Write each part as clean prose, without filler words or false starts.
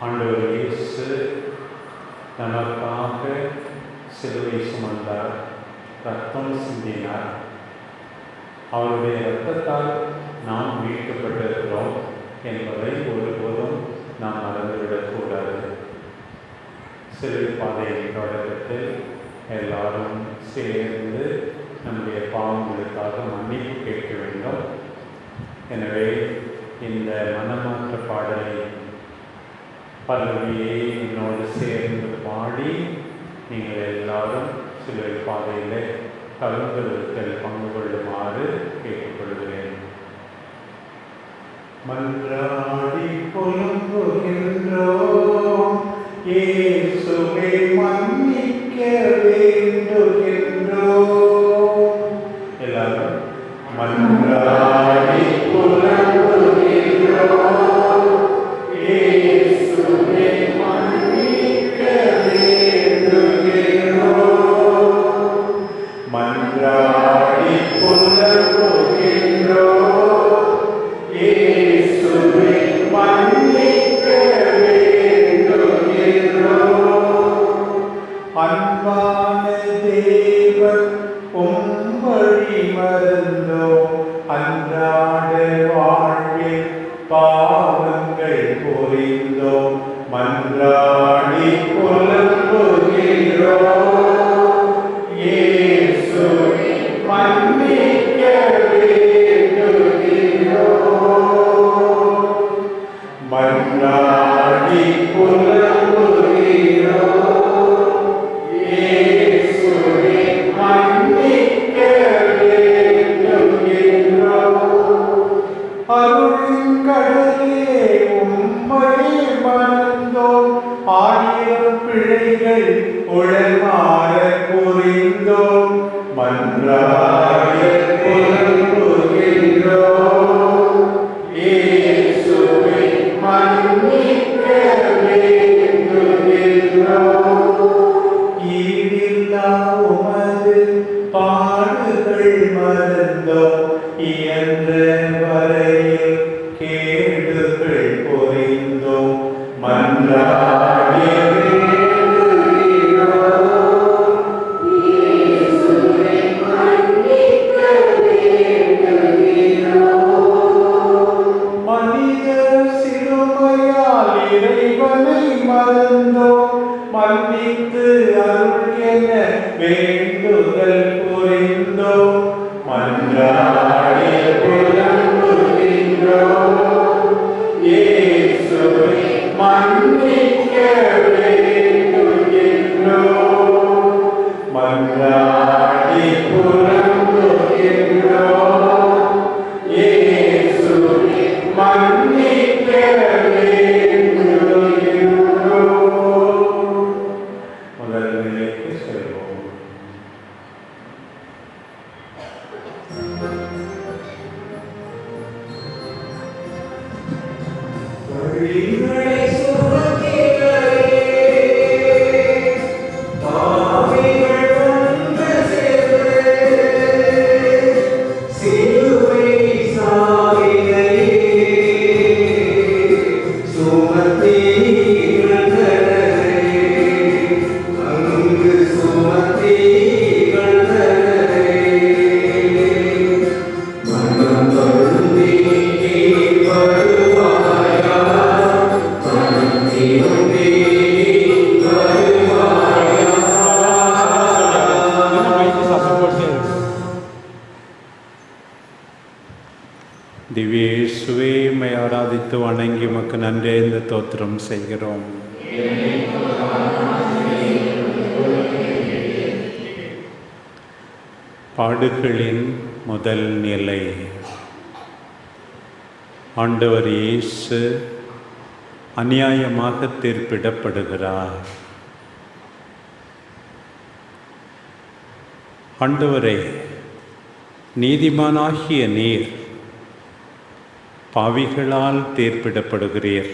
ஆண்டவர் இயேசு நமக்காக சிலுவை சுமந்தார், ரத்தம் சிந்தினார். அவருடைய இரத்தத்தால் நாம் மீட்கப்பட்டிருக்கிறோம் என்பதை ஒருபோதும் நாம் மறந்துவிடக்கூடாது. சிலுவை பாதையின் தொடக்கத்தில் எல்லாரும் சேர்ந்து நம்முடைய பாவங்களுக்காக மன்னிப்பு கேட்க வேண்டும். எனவே இந்த மனமாற்ற பாடலை பல்லவியை என்னோடு சேர்ந்து பாடி நீங்கள் எல்லாரும் சிலுவை பாதையில் கலந்துரையில் பங்கு கொள்ளுமாறு கேட்டுக்கொள்கிறேன். மன்றாடி புலம்புகின்றோம், இயேசுவை மன்னிக்க வேண்டுகின்றோம். எல்லாரும் மன்றாடி புலம்புகின்றோம், இயேசுவை மன்னிக்க வேண்டுகின்றோம். மன்றாடி புலம்புகின்றோம், இயேசுவை மன்னிக்க வேண்டுகின்றோம். அன்பான தேவன் உம்வழி மறந்தோம், அன்றாட வாழ்வில் பாவங்கள் புரிந்தோம். மன்றாடி புலம்புகின்றோம், இயேசுவை மன்னிக்க வேண்டுகின்றோம். மன்றாடி புலம்புகின்றோம், இயேசுவை மன்னிக்க வேண்டுகின்றோம். அருளின் கடலே உம்மை மறந்தோம், ஆயிரம் பிழைகள் உளமாற புரிந்தோம். மன்றாடி புலம்புகின்றோம், இயேசுவை மன்னிக்க வேண்டுகின்றோம். ஈடில்லா உமது பாடுகள் மறந்தோம், இயன்ற வரையில் கேடுகள் புரிந்தோம். மன்றாடி மனித சிறுமையால் இறைவனை மறந்தோம், மன்னித்து அருள்கென வேண்டுதல் புரிந்தோம். மன்றாடி புலம்புகின்றோம், இயேசுவை மன்னிக்க வேண்டுகின்றோம். மன்றாடி புலம்புகின்றோம், இயேசுவை மன்னிக்க வேண்டுகின்றோம். முதல் நிலைக்கு செல்வோம். வழிகளை சுமக்கிறே, பாவிகள் வந்து சேர்வே, சிலுவை சாவினை சுமத்தீர்கள், அங்கு சுமத்தீர்கள். மனம் தொழுந்தி வருவாயா, மனம் திரும்பி வருவாயா. திவ்ய இயேசுவே, உம்மை ஆராதித்து வணங்கி உமக்கு நன்றேந்த தோத்திரம் செய்கிறோம். பாடுகளின் முதல் நிலை. ஆண்டவர் இயேசு அநியாயமாக தீர்ப்பிடப்படுகிறார். ஆண்டவரே, நீதிமானாகிய நீர் பாவிகளால் தீர்ப்பிடப்படுகிறீர்.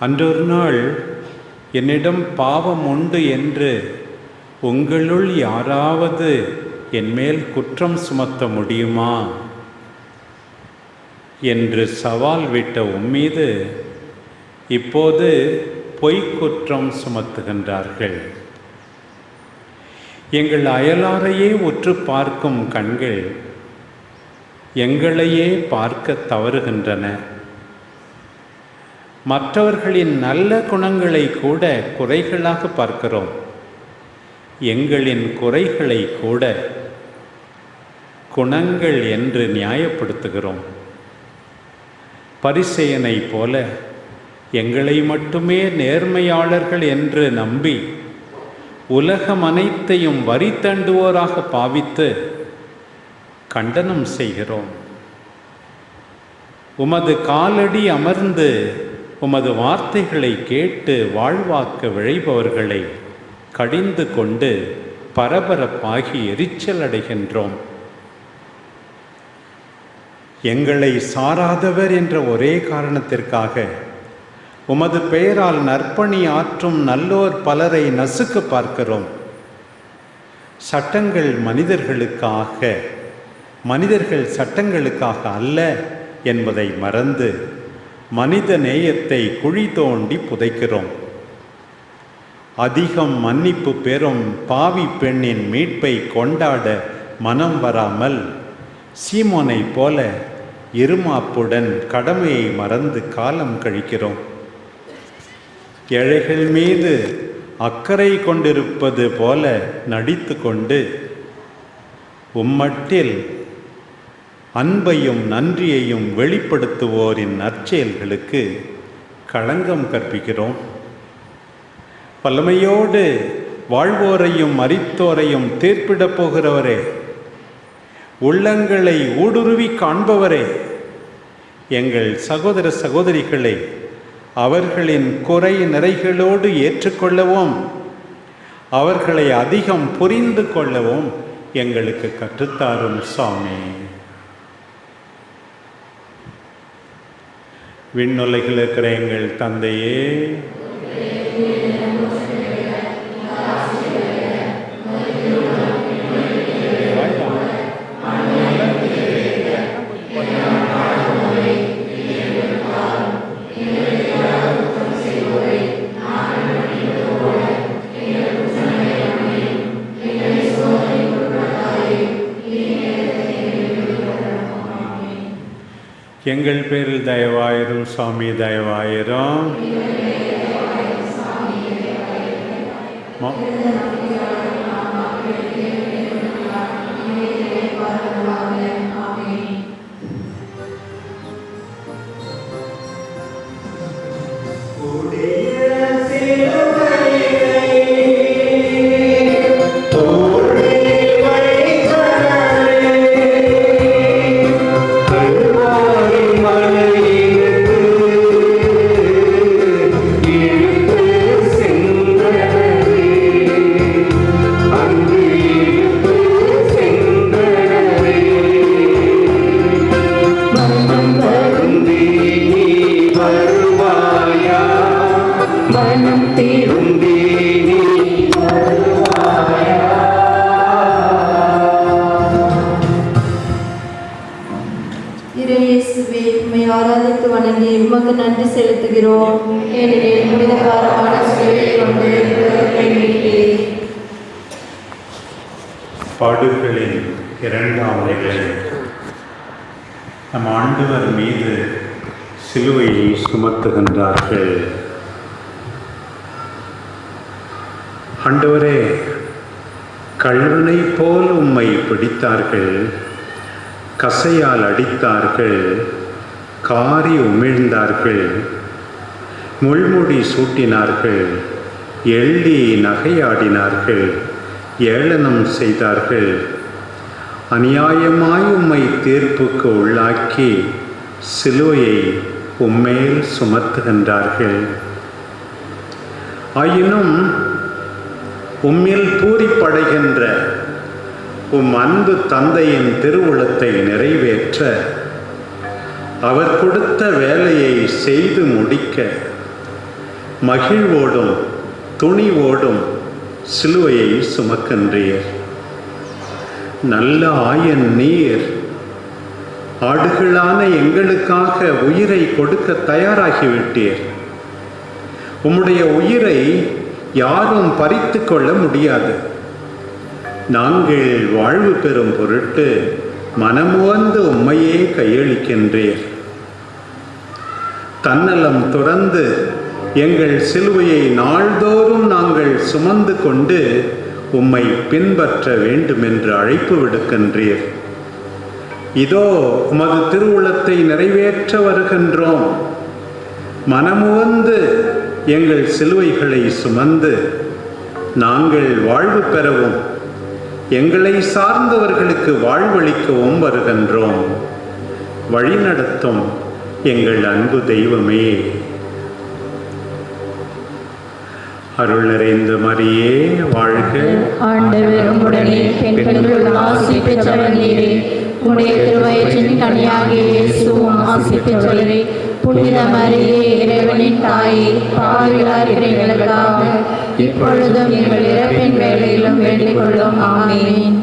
அன்றொரு நாள் என்னிடம் பாவம் உண்டு என்று உங்களுள் யாராவது என்மேல் குற்றம் சுமத்த முடியுமா என்று சவால் விட்ட உம்மீது இப்போது பொய்க்குற்றம் சுமத்துகின்றார்கள். எங்கள் அயலாரையே உற்று பார்க்கும் கண்கள் எங்களையே பார்க்க தவறுகின்றன. மற்றவர்களின் நல்ல குணங்களை கூட குறைகளாக பார்க்கிறோம். எங்களின் குறைகளை கூட குணங்கள் என்று நியாயப்படுத்துகிறோம். பரிசேயனை போல எங்களை மட்டுமே நேர்மையாளர்கள் என்று நம்பி உலகம் அனைத்தையும் வரி தண்டுவோராக பாவித்து கண்டனம் செய்கிறோம். உமது காலடி அமர்ந்து உமது வார்த்தைகளை கேட்டு வாழ்வாக்க விழைபவர்களை கடிந்து கொண்டு பரபரப்பாகி எரிச்சல் அடைகின்றோம். எங்களை சாராதவர் என்ற ஒரே காரணத்திற்காக உமது பெயரால் நற்பணி ஆற்றும் நல்லோர் பலரை நசுக்க பார்க்கிறோம். சட்டங்கள் மனிதர்களுக்காக, மனிதர்கள் சட்டங்களுக்காக அல்ல என்பதை மறந்து மனித நேயத்தை குழி தோண்டி புதைக்கிறோம். அதிகம் மன்னிப்பு பெறும் பாவி பெண்ணின் மீட்பை கொண்டாட மனம் வராமல் சீமோனை போல இருமாப்புடன் கடமையை மறந்து காலம் கழிக்கிறோம். ஏழைகள் மீது அக்கறை கொண்டிருப்பது போல நடித்து கொண்டு உம்மட்டில் அன்பையும் நன்றியையும் வெளிப்படுத்துவோரின் நற்செயல்களுக்கு களங்கம் கற்பிக்கிறோம். வல்லமையோடு வாழ்வோரையும் மரித்தோரையும் தீர்ப்பிடப் போகிறவரே, உள்ளங்களை ஊடுருவி காண்பவரே, எங்கள் சகோதர சகோதரிகளை அவர்களின் குறை நிறைகளோடு ஏற்றுக்கொள்ளவும் அவர்களை அதிகம் புரிந்து கொள்ளவும் எங்களுக்கு கற்றுத்தாரும் சாமி. விண்ணுலகில் இருக்கிற எங்கள் தந்தையே, எங்கள் பேரில் தயவாயிரும் சாமி, தயவாயிரும். ஆராதித்து வணங்கி உமக்கு நன்றி செலுத்துகிறோம். ஏனெனில் புனிதகாரமான சேவை கொண்டு பாடுகளின் இரண்டாம் நிலை நம் ஆண்டவர் மீது சிலுவையை சுமத்துகின்றார்கள். ஆண்டவரே, கள்வனை போல் உம்மை பிடித்தார்கள், கசையால் அடித்தார்கள், காரி உமிழ்ந்தார்கள், முள்முடி சூட்டினார்கள், எள்ளி நகையாடினார்கள், ஏளனம் செய்தார்கள். அநியாயமாய் உம்மை தீர்ப்புக்கு உள்ளாக்கி சிலுவையை உம்மேல் சுமத்துகின்றார்கள். ஆயினும் உம்மில் பூரிப்படைகின்ற உம் அன்பு தந்தையின் திருவுளத்தை நிறைவேற்ற அவர் கொடுத்த வேலையை செய்து முடிக்க மகிழ்வோடும் துணிவோடும் சிலுவையை சுமக்கின்றீர். நல்ல ஆயன் நீர் ஆடுகளான எங்களுக்காக உயிரை கொடுக்க தயாராகிவிட்டீர். உம்முடைய உயிரை யாரும் பறித்து கொள்ள முடியாது. நாங்கள் வாழ்வு பெறும் பொருட்டு மனமுவந்து உம்மையே கையளிக்கின்றீர். தன்னலம் துறந்து எங்கள் சிலுவையை நாள்தோறும் நாங்கள் சுமந்து கொண்டு உம்மை பின்பற்ற வேண்டும் என்று அழைப்பு விடுக்கின்றீர். இதோ உமது திருவுளத்தை நிறைவேற்ற வருகின்றோம். மனமுவந்து எங்கள் சிலுவைகளை சுமந்து நாங்கள் வாழ்வு பெறவும் எங்களை சார்ந்தவர்களுக்கு வாழ்வளிக்கவும் வருகின்றோம். வழிநடத்தும் எங்கள் அன்பு தெய்வமே. அருள் நிறைந்த மரியே வாழ்க. ஆண்டவர் உம்முடனே பெண்களுள் ஆசி பெற்றவர் நீரே. உம்முடைய திருவயிற்றின் கனியாகிய இயேசுவும் ஆசி பெற்றவரே. புனித மரியே, இறைவனின் தாயே, பாவிகளார் எங்களுக்காக இப்பொழுதும் எங்கள் இறப்பின் வேளையிலும் வேண்டிக் கொள்ளும். ஆமென்.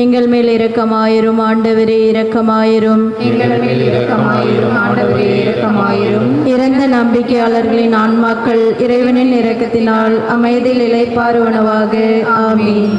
எங்கள் மேல் இரக்கமாயிரும் ஆண்டவரே, இரக்கமாயிரும். எங்கள் மேல் இரக்கமாயிரும் ஆண்டவரே, இரக்கமாயிரும். இறந்த நம்பிக்கையாளர்களின் ஆன்மாக்கள் இறைவனின் இரக்கத்தினால் அமைதியில் இளைப்பாறுவனவாக. ஆமென்.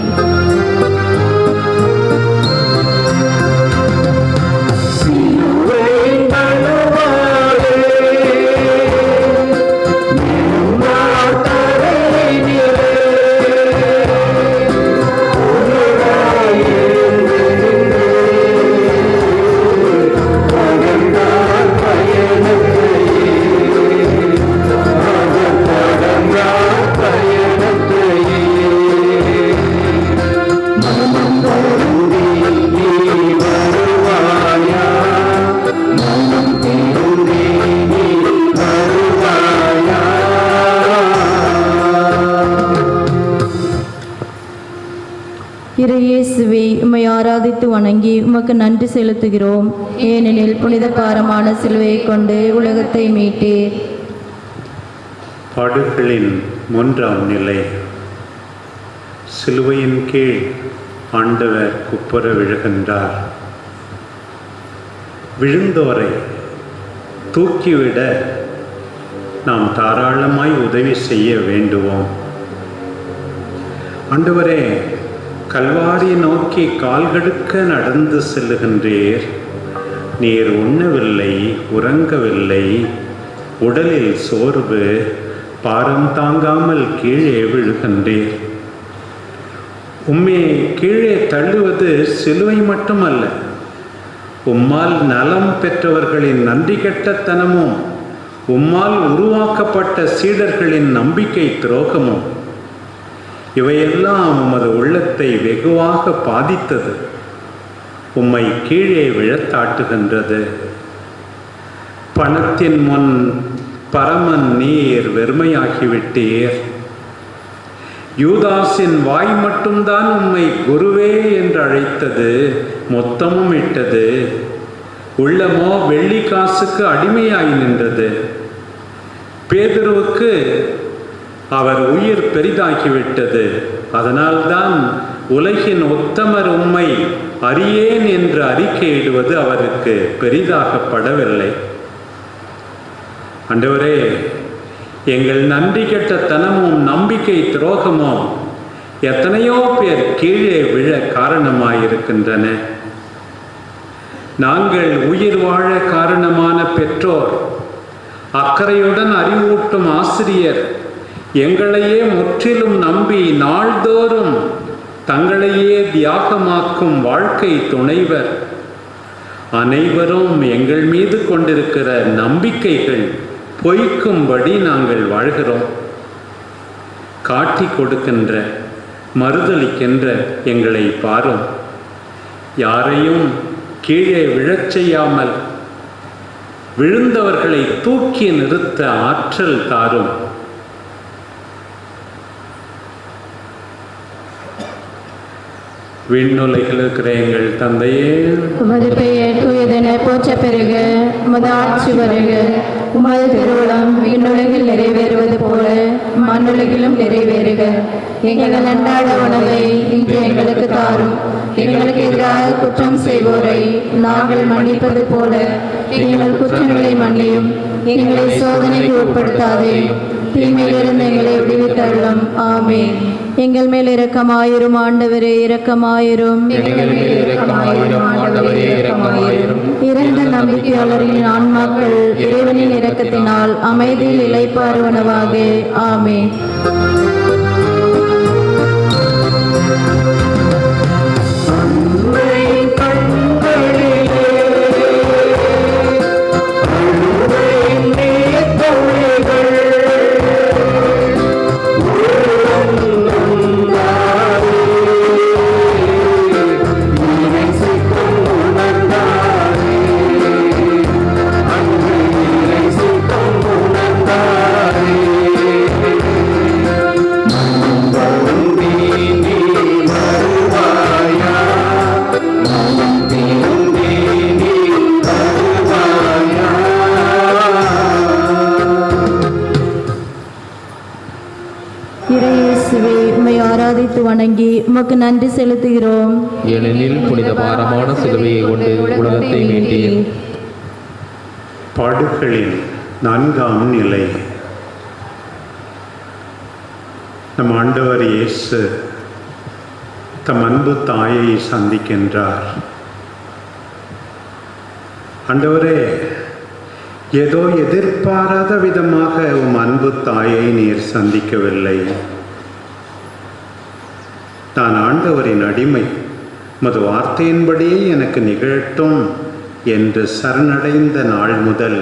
இறையேசுவே, உம்மை ஆராதித்து வணங்கி உமக்கு நன்றி செலுத்துகிறோம். ஏனெனில் புனித பாரமான சிலுவையை கொண்டு உலகத்தை மீட்டீர். பாடுகளின் 3ஆம் நிலை. சிலுவையின் கீழ் ஆண்டவர் குப்புற விழுகின்றார். விழுந்தோரை தூக்கிவிட நாம் தாராளமாய் உதவி செய்ய வேண்டுவோம். ஆண்டவரே, கல்வாரி நோக்கி கால்கடுக்க நடந்து செல்லுகின்றீர். நீர் உண்ணவில்லை, உறங்கவில்லை. உடலில் சோர்வு, பாரம் தாங்காமல் கீழே விழுகின்றீர். உம்மை கீழே தள்ளுவது சிலுவை மட்டுமல்ல, உம்மால் நலம் பெற்றவர்களின் நன்றி கெட்டத்தனமும் உம்மால் உருவாக்கப்பட்ட சீடர்களின் நம்பிக்கை துரோகமும் இவையெல்லாம் உமது உள்ளத்தை வெகுவாக பாதித்தது. உம்மை கீழே விழத்தாட்டுகின்றது. பணத்தின் முன் பரமன் நீர் வெறுமையாகிவிட்டீர். யூதாஸின் வாய் மட்டும்தான் உம்மை குருவே என்று அழைத்தது, மொத்தமும் இட்டது. உள்ளமோ வெள்ளி காசுக்கு அடிமையாய் நின்றது. பேதுருவுக்கு அவர் உயிர் பெரிதாகிவிட்டது. அதனால்தான் உலகின் உத்தமர் உம்மை அறியேன் என்று அறிக்கையிடுவது அவருக்கு பெரிதாகப்படவில்லை. ஆண்டவரே, எங்கள் நன்றி கெட்ட தனமும் நம்பிக்கை துரோகமும் எத்தனையோ பேர் கீழே விழ காரணமாயிருக்கின்றன. நாங்கள் உயிர் வாழ காரணமான பெற்றோர், அக்கறையுடன் அறிவூட்டும் ஆசிரியர், எங்களையே முற்றிலும் நம்பி நாள்தோறும் தங்களையே தியாகமாக்கும் வாழ்க்கை துணைவர், அனைவரும் எங்கள் மீது கொண்டிருக்கிற நம்பிக்கைகள் பொய்க்கும்படி நாங்கள் வாழ்கிறோம். காட்டி கொடுக்கின்ற, மறுதளிக்கின்ற எங்களை பாரும். யாரையும் கீழே விழச் செய்யாமல் விழுந்தவர்களை தூக்கி நிறுத்த ஆற்றல் தாரும். விண்ணுலகில் இருக்கிற எங்கள் தந்தையே, உமது பெயர் தூயதென போற்ற பெறுக. உமது ஆட்சி வருக. உமது திருவுளம் விண்ணுலகில் நிறைவேறுவது போல மண்ணுலகிலும் நிறைவேறுக. எங்கள் அன்றாட உணவை இன்று எங்களுக்கு தாரும். எங்களுக்கு எதிராக குற்றம் செய்வோரை நாங்கள் மன்னிப்பது போல எங்கள் குற்றங்களை மன்னியும். எங்களை சோதனைக்கு உட்படுத்தாதே, தீமையிலிருந்து எங்களை விடுவித்தருளும். ஆமென். எங்கள் மேல் இரக்கமாயிரும் ஆண்டவரே, இரக்கமாயிரும். எங்கள் மேல் இரக்கமாயிரும் ஆண்டவரே, இரக்கமாயிரும். இறந்த நம்பிக்கையாளர்களின் ஆன்மாக்கள் இறைவனின் இரக்கத்தினால் அமைதியில் இளைப்பாறுவனவாக. ஆமென். இறையேசுவே, உம்மை ஆராதித்து வணங்கி உமக்கு நன்றி செலுத்துகிறோம். ஏனெனில் புனித பாரமான சிலுவையை கொண்டு உலகத்தை மீட்டீர். பாடுகளின் 4ஆம் நிலை. நம் ஆண்டவர் இயேசு தம் அன்பு தாயை சந்திக்கின்றார். ஆண்டவரே, ஏதோ எதிர்பாராத விதமாக உம் அன்பு தாயை நீர் சந்திக்கவில்லை. நான் ஆண்டவரின் அடிமை, மது வார்த்தையின்படியே எனக்கு நிகழட்டும் என்று சரணடைந்த நாள் முதல்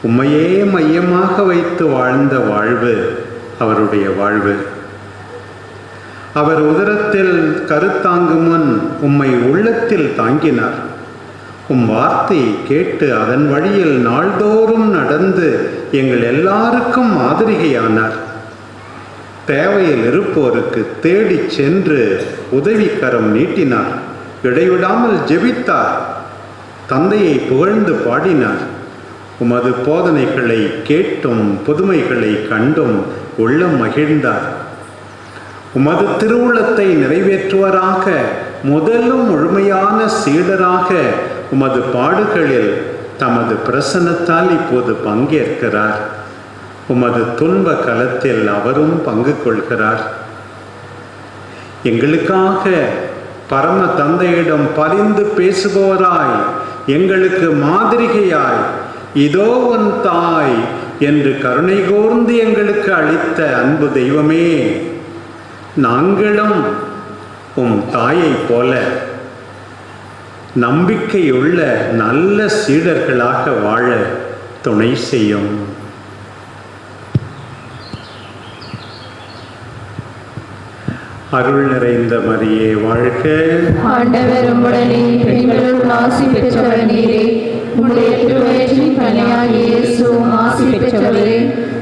உம்மையே மையமாக வைத்து வாழ்ந்த வாழ்வு அவருடைய வாழ்வு. அவர் உதரத்தில் கருத்தாங்கும் முன் உம்மை உள்ளத்தில் தாங்கினார். உம் வார்த்தையை கேட்டு அதன் வழியில் நாள்தோறும் நடந்து எங்கள் எல்லாருக்கும் மாதிரிகையானார். தேவையில் இருப்போருக்கு தேடி சென்று உதவிக்கரம் நீட்டினார். இடைவிடாமல் ஜெபித்தார். தந்தையை புகழ்ந்து பாடினார். உமது போதனைகளை கேட்டும் புதுமைகளை கண்டும் உள்ளம் மகிழ்ந்தார். உமது திருவுளத்தை நிறைவேற்றுவராக முதலும் முழுமையான சீடராக உமது பாடுகளில் தமது பிரசன்னத்தால் இப்போது பங்கேற்கிறார். உமது துன்ப களத்தில் அவரும் பங்கு கொள்கிறார். எங்களுக்காக பரம தந்தையிடம் பரிந்து பேசுபவராய், எங்களுக்கு மாதிரிகையாய், இதோ உன் தாய் என்று கருணை கூர்ந்து எங்களுக்கு அளித்த அன்பு தெய்வமே, நாங்களும் உம் தாயைப் போல நம்பிக்கையுள்ள நல்ல சீடர்களாக வாழ துணை செய்யும். அருள் நிறைந்த மரியே வாழ்க. ஆண்டவர் உம்முடனே, பெண்களுள் ஆசி பெற்றவர் நீரே. உம்முடைய திருவயிற்றின் கனியாகிய இயேசுவும் ஆசி பெற்றவரே.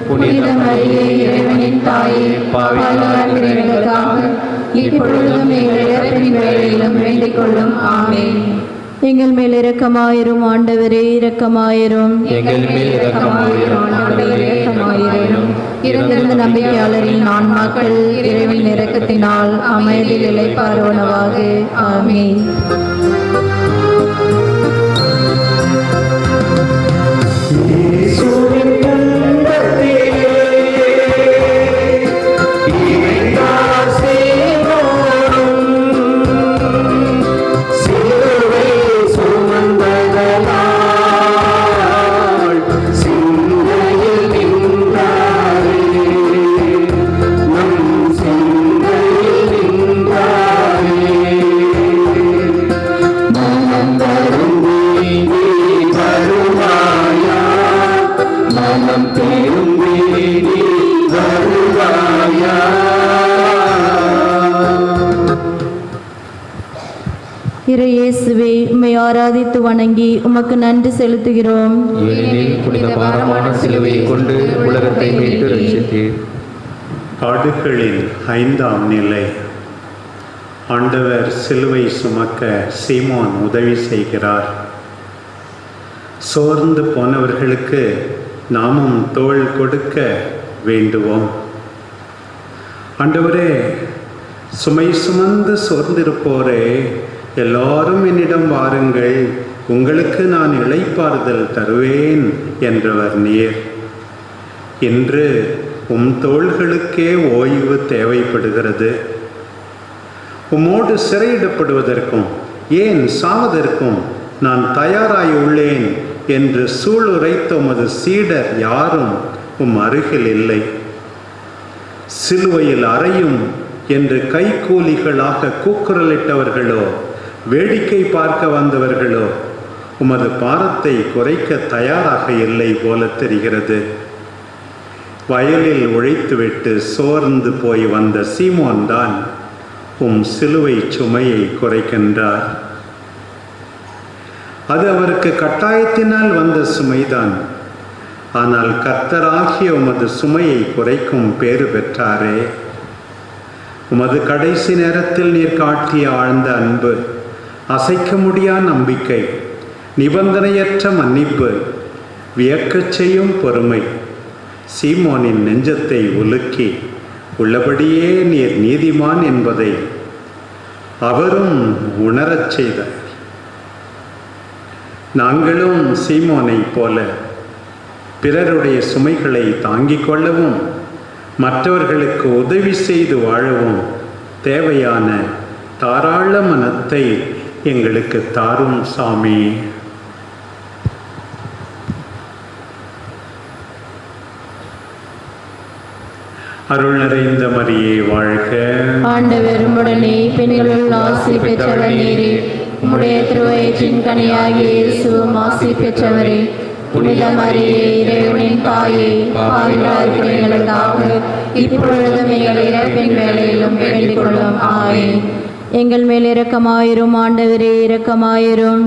புனித மரியே, இறைவனின் தாயே, பாவிகளாகிய எங்களுக்காக இப்பொழுதும் எங்கள் இறப்பின் வேளையிலும் வேண்டிக் கொள்ளும். ஆமென். எங்கள் மேல் இரக்கமாயிரும் ஆண்டவரே, இரக்கமாயிரும். எங்கள் மேல் இரக்கமாயிரும் ஆண்டவரே, இரக்கமாயிரும். இறந்திருந்த நம்பிக்கையாளரின் ஆன்மாக்கள் இறைவனின் இரக்கத்தினால் அமைதியில் இளைப்பாறுவனவாக. ஆமென். இறையேசுவே, உம்மை ஆராதித்து வணங்கி உமக்கு நன்றி செலுத்துகிறோம். ஏனெனில் புனித பாரமான சிலுவையை கொண்டு உலகத்தை மீட்டு ரட்சித்தீர். பாடுகளின் 5ஆம் நிலை. ஆண்டவர் சிலுவை சுமக்க சீமோன் உதவி செய்கிறார். சோர்ந்து போனவர்களுக்கு நாமும் தோள் கொடுக்க வேண்டுவோம். ஆண்டவரே, சுமை சுமந்து சோர்ந்திருப்போரே, எல்லாரும் என்னிடம் வாருங்கள், உங்களுக்கு நான் இளைப்பாறுதல் தருவேன் என்றவர் நீர். இன்று உம் தோள்களுக்கே ஓய்வு தேவைப்படுகிறது. உம்மோடு சிறையிடப்படுவதற்கும் ஏன் சாவதற்கும் நான் தயாராய் உள்ளேன் என்று சூளுரைத்த உமது சீடர் யாரும் உம் அருகில் இல்லை. சிலுவையில் அறையும் என்று கைக்கூலிகளாக கூக்குரலிட்டவர்களோ வேடிக்கை பார்க்க வந்தவர்களோ உமது பாரத்தை குறைக்க தயாராக இல்லை போல தெரிகிறது. வயலில் உழைத்துவிட்டு சோர்ந்து போய் வந்த சீமோன் தான் உம் சிலுவை சுமையை குறைக்கின்றார். அது அவருக்கு கட்டாயத்தினால் வந்த சுமைதான். ஆனால் கர்த்தராகிய உமது சுமையை குறைக்கும் பேறு பெற்றாரே. உமது கடைசி நேரத்தில் நீர் காட்டிய ஆழ்ந்த அன்பு, அசைக்க முடியா நம்பிக்கை, நிபந்தனையற்ற மன்னிப்பு, வியக்கச் செய்யும் பொறுமை சீமோனின் நெஞ்சத்தை உலுக்கி உள்ளபடியே நீர் நீதிமான் என்பதை அவரும் உணரச் செய்தார். நாங்களும் சீமோனை போல பிறருடைய சுமைகளை தாங்கிக் கொள்ளவும் மற்றவர்களுக்கு உதவி செய்து வாழவும் தேவையான தாராள மனத்தை எங்களுக்கு தாரும் சாமி. அருள் நிறைந்த மரியே வாழ்க. ஆண்டவர் உம்முடனே பெண்களுள் ஆசி பெற்றவர் நீரே. உம்முடைய திருவயிற்றின் கனியாகிய இயேசுவும் ஆசி பெற்றவரே. புனித மரியே, இறைவனின் தாயே, பாவிகளாய் இருக்கிற எங்களுக்காக இப்பொழுதும் எங்கள் இறப்பின் வேளையிலும் வேண்டிக் கொள்ளும். ஆமென். எங்கள் மேல் இரக்கமாயிரும் ஆண்டவரே, இரக்கமாயிரும்.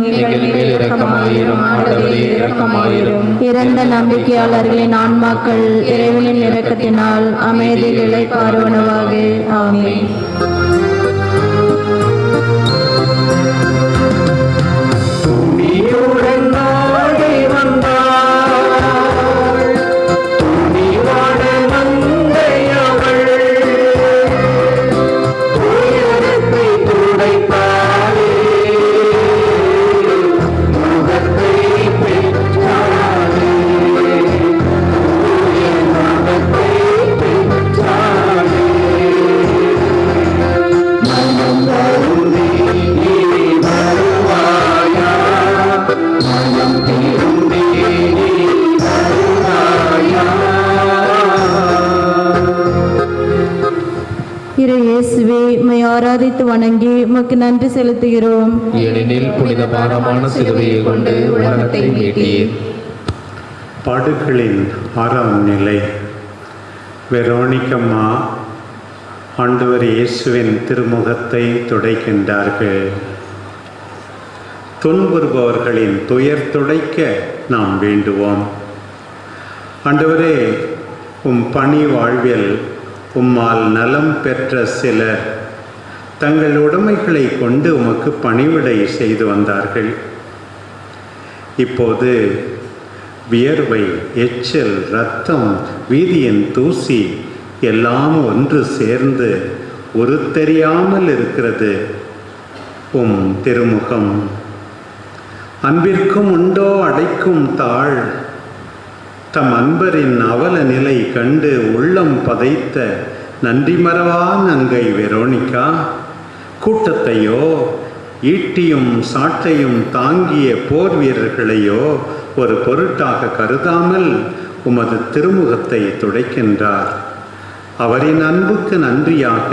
இறந்த நம்பிக்கையாளர்களின் ஆன்மாக்கள் இறைவனின் இரக்கத்தினால் அமைதியில் இளைப்பாறுவனவாக. ஆமென். ஆராதித்து வணங்கி உமக்கு நன்றி செலுத்துகிறோம். ஏனெனில் புனித பாரமான சிலுவையை கொண்டு உலகத்தை மீட்டீர். பாடுகளின் 6ஆம் நிலை. வெரோனிக்கம்மா ஆண்டவர் இயேசுவின் திருமுகத்தை துடைக்கின்றார்கள். துன்புறுபவர்களின் துயர் துடைக்க நாம் வேண்டுவோம். ஆண்டவரே, உம் பணி வாழ்வில் உம்மால் நலம் பெற்ற சிலர் தங்கள் உடைமைகளை கொண்டு உமக்கு பணிவிடை செய்து வந்தார்கள். இப்போது வியர்வை, எச்சல், இரத்தம், வீதியின் தூசி எல்லாம் ஒன்று சேர்ந்து ஒரு தெரியாமல் இருக்கிறது உம் திருமுகம். அன்பிற்கும் உண்டோ அடைக்கும் தாழ். தம் அன்பரின் அவல நிலை கண்டு உள்ளம் பதைத்த நன்றி மறவா நங்கை வெரோனிக்கா கூட்டத்தையோ ஈட்டியும் சாட்டையும் தாங்கிய போர் வீரர்களையோ ஒரு பொருட்டாக கருதாமல் உமது திருமுகத்தை துடைக்கின்றார். அவரின் அன்புக்கு நன்றியாக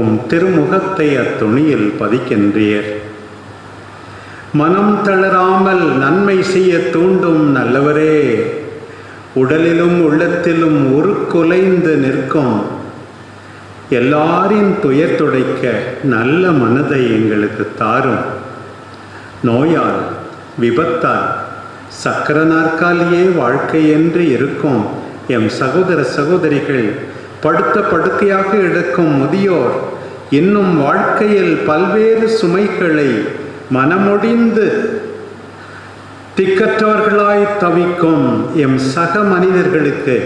உம் திருமுகத்தை அத்துணியில் பதிக்கின்றீர். மனம் தளராமல் நன்மை செய்ய தூண்டும் நல்லவரே, உடலிலும் உள்ளத்திலும் உருக்குலைந்து நிற்கும் எல்லாரின் துயர் துடைக்க நல்ல மனதை எங்களுக்கு தாரும். நோயால், விபத்தால், சக்கர நாற்காலியே வாழ்க்கை என்று இருக்கும் எம் சகோதர சகோதரிகள், படுத்த படுக்கையாக எடுக்கும் முதியோர், இன்னும் வாழ்க்கையில் பல்வேறு சுமைகளை மனமொடிந்து திக்கற்றவர்களாய் தவிக்கும் எம் சக மனிதர்களுக்கு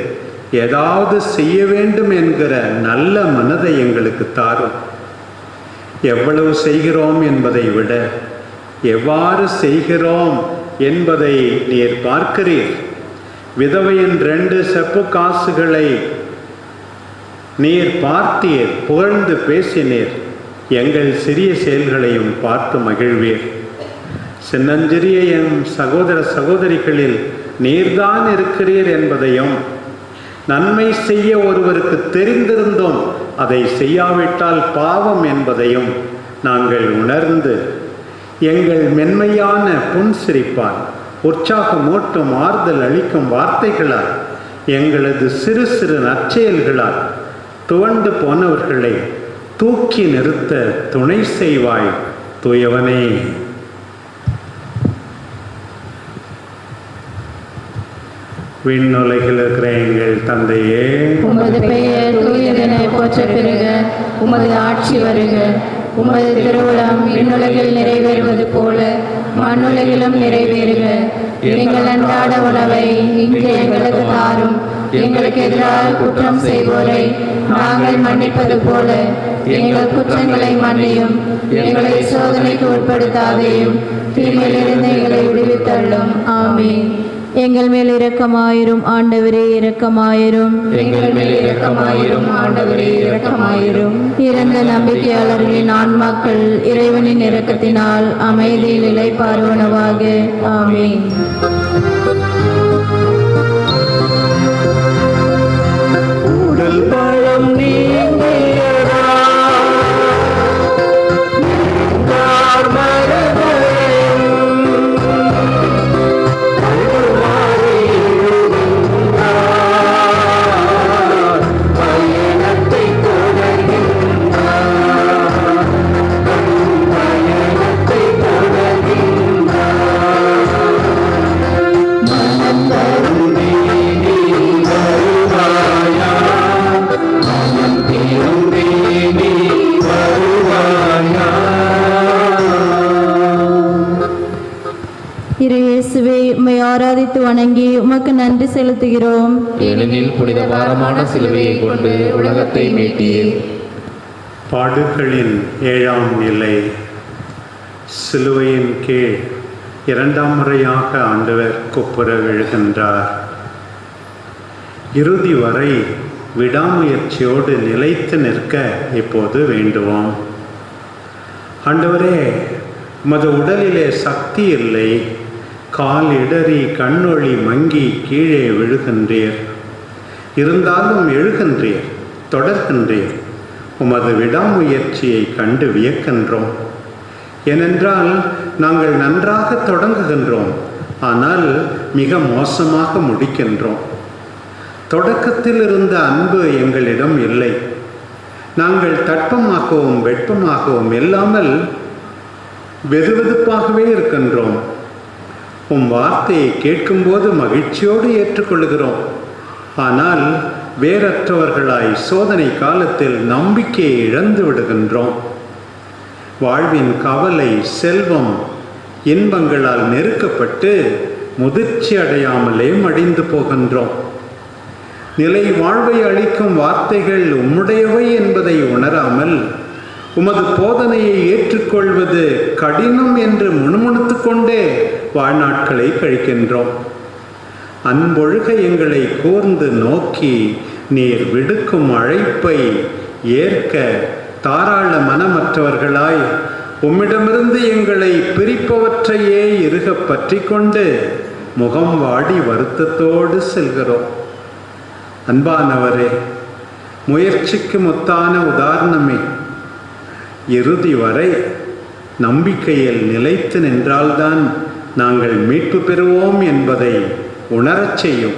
ஏதாவது செய்ய வேண்டும் என்கிற நல்ல மனதை எங்களுக்கு தாரும். எவ்வளவு செய்கிறோம் என்பதை விட எவ்வாறு செய்கிறோம் என்பதை நீர் பார்க்கிறீர். விதவையின் 2 செப்பு காசுகளை நீர் பார்த்தீர், புகழ்ந்து பேசினீர், எங்கள் சிறிய செயல்களையும் பார்த்து மகிழ்வீர். சின்னஞ்சிறிய என் சகோதர சகோதரிகளில் நீர்தான் இருக்கிறீர் என்பதையும், நன்மை செய்ய ஒருவருக்கு தெரிந்திருந்தோம் அதை செய்யாவிட்டால் பாவம் என்பதையும் நாங்கள் உணர்ந்து எங்கள் மென்மையான புன்சிரிப்பால், உற்சாகமூட்டும் ஆறுதல் அளிக்கும் வார்த்தைகளால், எங்களது சிறு சிறு நற்செயல்களால் துவண்டு போனவர்களை தூக்கி நிறுத்த துணை செய்வாய் தூயவனே. விண்ணுலகில் இருக்கிற எங்கள் தந்தையே, உமது பெயர் தூயதென போற்ற பெறுக. உமது ஆட்சி வருக. உமது திருவுளம் விண்ணுலகில் நிறைவேறுவது போல மண்ணுலகிலும் நிறைவேறுக. எங்கள் அன்றாட உணவை இன்று எங்களுக்கு தாரும். எங்களுக்கு எதிராக குற்றம் செய்வோரை நாங்கள் மன்னிப்பது போல எங்கள் குற்றங்களை மன்னியும். எங்களை சோதனைக்கு உட்படுத்தாதையும் தீமையிலிருந்து எங்களை விடுவித்தள்ளும். ஆமென். எங்கள் மேல் இரக்கமாயிரும் ஆண்டவரே, இரக்கமாயிரும். எங்கள் மேல் இரக்கமாயிரும் ஆண்டவரே, இரக்கமாயிரும். இறந்த நம்பிக்கையாளர்களின் ஆன்மாக்கள் இறைவனின் இரக்கத்தினால் அமைதியில் இளைப்பாறுவனவாக. ஆமென். உடல் பழம் இயேசுவே, உம்மை ஆராதித்து வணங்கி உமக்கு நன்றி செலுத்துகிறோம். ஏனெனில் புனித பாரமான சிலுவையை கொண்டு உலகத்தை மீட்டீர். பாடுகளின் 7ஆம் நிலை. சிலுவையின் கீழ் 2ஆம் முறையாக ஆண்டவர் குப்புற விழுகின்றார். இறுதி வரை விடாமுயற்சியோடு நிலைத்து நிற்க இப்போது வேண்டுவோம். ஆண்டவரே, உமது உடலிலே சக்தி இல்லை, கால் இடறி கண்ணொளி மங்கி கீழே விழுகின்றீர். இருந்தாலும் எழுகின்றீர், தொடர்கின்றீர். உமது விடாமுயற்சியை கண்டு வியக்கின்றோம். ஏனென்றால் நாங்கள் நன்றாக தொடங்குகின்றோம், ஆனால் மிக மோசமாக முடிக்கின்றோம். தொடக்கத்தில் இருந்த அன்பு எங்களிடம் இல்லை. நாங்கள் தட்பமாகவும் வெட்பமாகவும் இல்லாமல் வெதுவெதுப்பாகவே இருக்கின்றோம். உம் வார்த்தையை கேட்கும்போது மகிழ்ச்சியோடு ஏற்றுக்கொள்கிறோம். ஆனால் வேறற்றவர்களாய் சோதனை காலத்தில் நம்பிக்கையை இழந்து விடுகின்றோம். வாழ்வின் கவலை, செல்வம், இன்பங்களால் நெருக்கப்பட்டு முதிர்ச்சி அடையாமலே மடிந்து போகின்றோம். நிலை வாழ்வை அளிக்கும் வார்த்தைகள் உம்முடையவை என்பதை உணராமல் உமது போதனையை ஏற்றுக்கொள்வது கடினம் என்று முணுமுணுத்து கொண்டே வாழ்நாட்களை கழிக்கின்றோம். அன்பொழுக எங்களை கூர்ந்து நோக்கி நீர் விடுக்கும் அழைப்பை ஏற்க தாராள மனமற்றவர்களாய் உம்மிடமிருந்து எங்களை பிரிப்பவற்றையே இறுக பற்றி கொண்டு முகம் வாடி வருத்தத்தோடு செல்கிறோம். அன்பானவரே, முயற்சிக்கு முத்தான உதாரணமே, இறுதி வரை நம்பிக்கையில் நிலைத்து நின்றால்தான் நாங்கள் மீட்பு பெறுவோம் என்பதை உணரச் செய்யும்.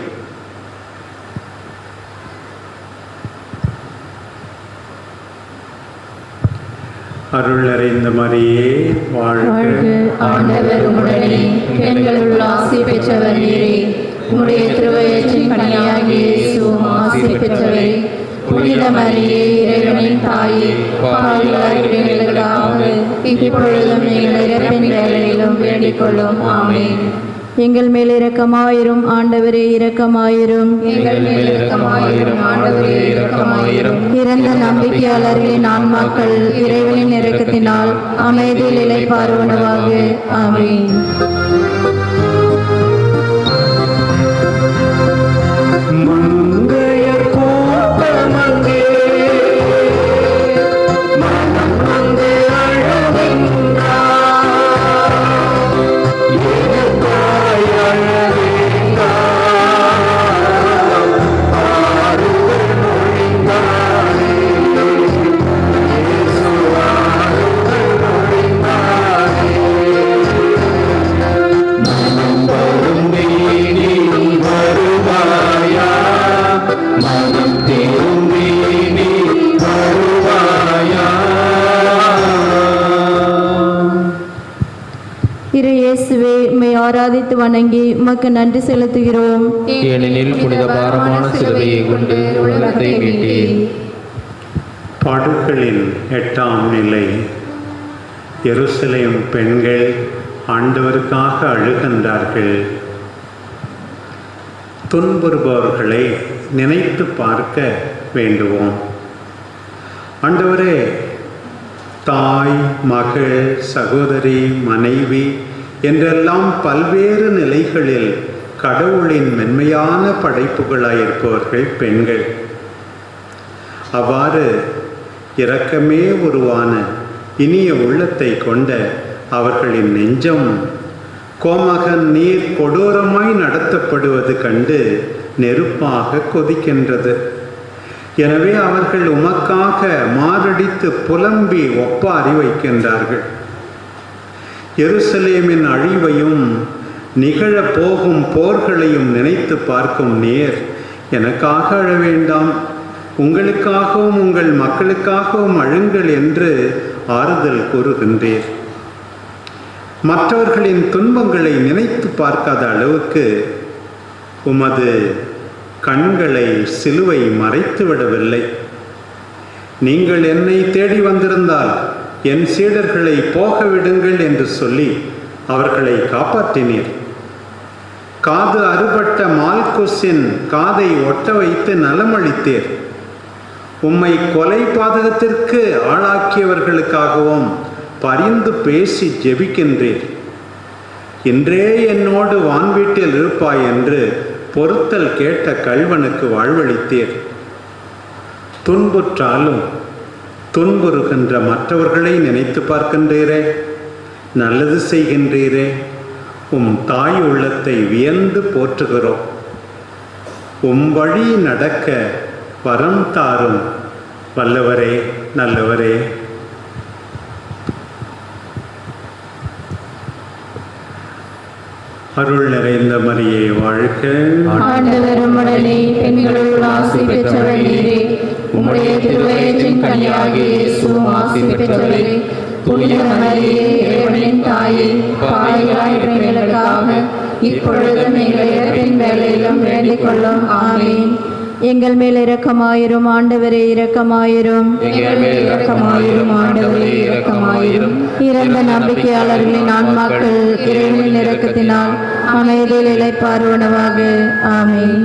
அருள் நிறைந்த மரியே, வாழ்க. ஆண்டவர் உம்முடனே, பெண்களுள் ஆசி பெற்றவர் நீரே. உம்முடைய திருவயிற்றின் கனியாகிய இயேசுவும் ஆசி பெற்றவரே. புனித மரியே, இறைவனின் தாயே, பாவிகளாகிய எங்களுக்காக இப்பொழுதும் எங்கள் இறப்பின் வேளையிலும் வேண்டிக் கொள்ளும். ஆமென். எங்கள் மேல் இரக்கமாயிரும் ஆண்டவரே, இரக்கமாயிரும். எங்கள் மேல் இரக்கமாயிரும் ஆண்டவரே, இரக்கமாயிரும். இறந்த நம்பிக்கையாளர்களின் ஆன்மாக்கள் இறைவனின் இரக்கத்தினால் அமைதியில் இளைப்பாறுவனவாக. ஆமென். மங்கையர் கூட்டமங்கே இயேசுவே, உம்மை ஆராதித்து வணங்கி உமக்கு நன்றி செலுத்துகிறோம். ஏனெனில் புனித பாரமான சிலுவையை கொண்டு உலகத்தை மீட்டீர். பாடுகளின் 8ஆம் நிலை. எருசலேம் பெண்கள் ஆண்டவருக்காக அழுகின்றார்கள். துன்புறுபவர்களை நினைத்து பார்க்க வேண்டுவோம். ஆண்டவரே, தாய், மகள், சகோதரி, மனைவி என்றெல்லாம் பல்வேறு நிலைகளில் கடவுளின் மென்மையான படைப்புகளாயிருப்பவர்கள் பெண்கள். அவ்வாறு இரக்கமே உருவான இனிய உள்ளத்தை கொண்ட அவர்களின் நெஞ்சம் கோமகன் நீர் கொடூரமாய் நடத்தப்படுவது கண்டு நெருப்பாக கொதிக்கின்றது. எனவே அவர்கள் உமக்காக மாரடித்து புலம்பி ஒப்பாரி வைக்கின்றார்கள். எருசலேமின் அழிவையும் நிகழப்போகும் போர்களையும் நினைத்து பார்க்கும் நீர், எனக்காக அழ வேண்டாம், உங்களுக்காகவும் உங்கள் மக்களுக்காகவும் அழுங்கள் என்று ஆறுதல் கூறுகின்றீர். மற்றவர்களின் துன்பங்களை நினைத்து பார்க்காத அளவுக்கு உமது கண்களை சிலுவை மறைத்து விடவில்லை. நீங்கள் என்னை தேடி வந்திருந்தால் என் சீடர்களை போக விடுங்கள் என்று சொல்லி அவர்களை காப்பாற்றினீர். காது அறுபட்ட மால்குஸின் காதை ஒட்ட வைத்து நலமளித்தீர். உம்மை கொலை பாதகத்திற்கு ஆளாக்கியவர்களுக்காகவும் பரிந்து பேசி ஜெபிக்கின்றீர். இன்றே என்னோடு வான்வீட்டில் இருப்பாய் என்று பொறுத்தல் கேட்ட கள்வனுக்கு வாழ்வளித்தீர். துன்புற்றாலும் துன்புறுகின்ற மற்றவர்களை நினைத்து பார்க்கின்றீரே, நல்லது செய்கின்றீரே. உம் தாய் உள்ளத்தை வியந்து போற்றுகிறோம். உம் வழி நடக்க வரம் தாரும் வல்லவரே, நல்லவரே. அருள் நிறைந்த மரியே வாழ்க. ஆண்டவர் உம்முடனே, பெண்களுள் ஆசி பெற்றவர் நீரே. உம்முடைய திருவயிற்றின் கனியாகிய இயேசுவும் ஆசி பெற்றவரே. புனித மரியே, இறைவனின் தாயே, பாவிகளாய் இருக்கிற எங்களுக்காக இப்பொழுதும் எங்கள் இறப்பின் வேளையிலும் வேண்டிக் கொள்ளும். ஆமென். எங்கள் மேல் இரக்கமாயிரும் ஆண்டவரே, இரக்கமாயிரும். எங்கள் மேல் இரக்கமாயிரும் ஆண்டவரே, இரக்கமாயிரும். இறந்த நம்பிக்கையாளர்களின் ஆன்மாக்கள் இறைவனின் இரக்கத்தினால் அமைதியில் இளைப்பாறுவனவாக. ஆமென்.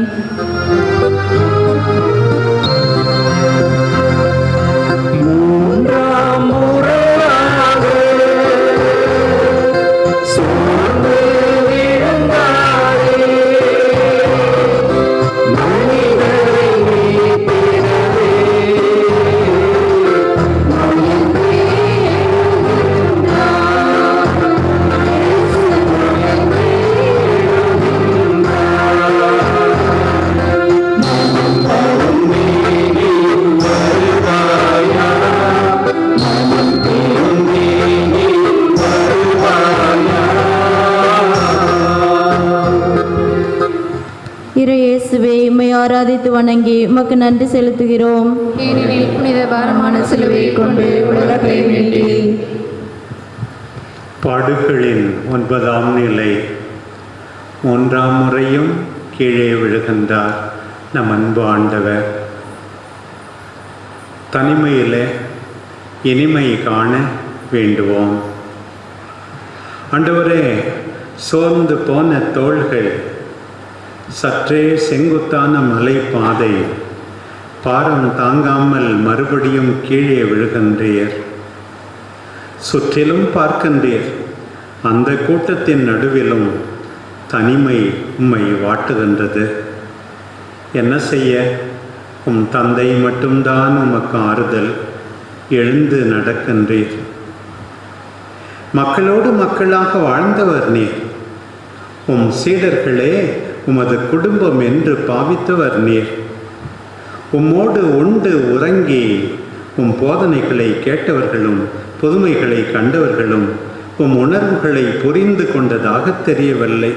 இயேசுவே, உம்மை ஆராதித்து வணங்கி உமக்கு நன்றி செலுத்துகிறோம். ஏனெனில் புனித பாரமான சிலுவையை கொண்டு உலகத்தை மீட்டீர். பாடுகளின் 9ஆம் நிலை. 1ஆம் முறையும் கீழே விழுகின்றார் நம் அன்பு ஆண்டவர். தனிமையில் இனிமை காண வேண்டுவோம். ஆண்டவரே, சோர்ந்து போன தோள்கள், சற்றே செங்குத்தான மலை பாதை, பாரம் தாங்காமல் மறுபடியும் கீழே விழுகின்றீர். சுற்றிலும் பார்க்கின்றீர். அந்த கூட்டத்தின் நடுவிலும் தனிமை உம்மை வாட்டுகின்றது. என்ன செய்ய? உம் தந்தை மட்டும்தான் உமக்கு ஆறுதல். எழுந்து நடக்கின்றீர். மக்களோடு மக்களாக வாழ்ந்தவர் நீர். உம் சீடர்களே உமது குடும்பம் என்று பாவித்தவர் நீர். உம்மோடு உண்டு உறங்கி உம் போதனைகளை கேட்டவர்களும் புதுமைகளை கண்டவர்களும் உம் உணர்வுகளை புரிந்து கொண்டதாக தெரியவில்லை.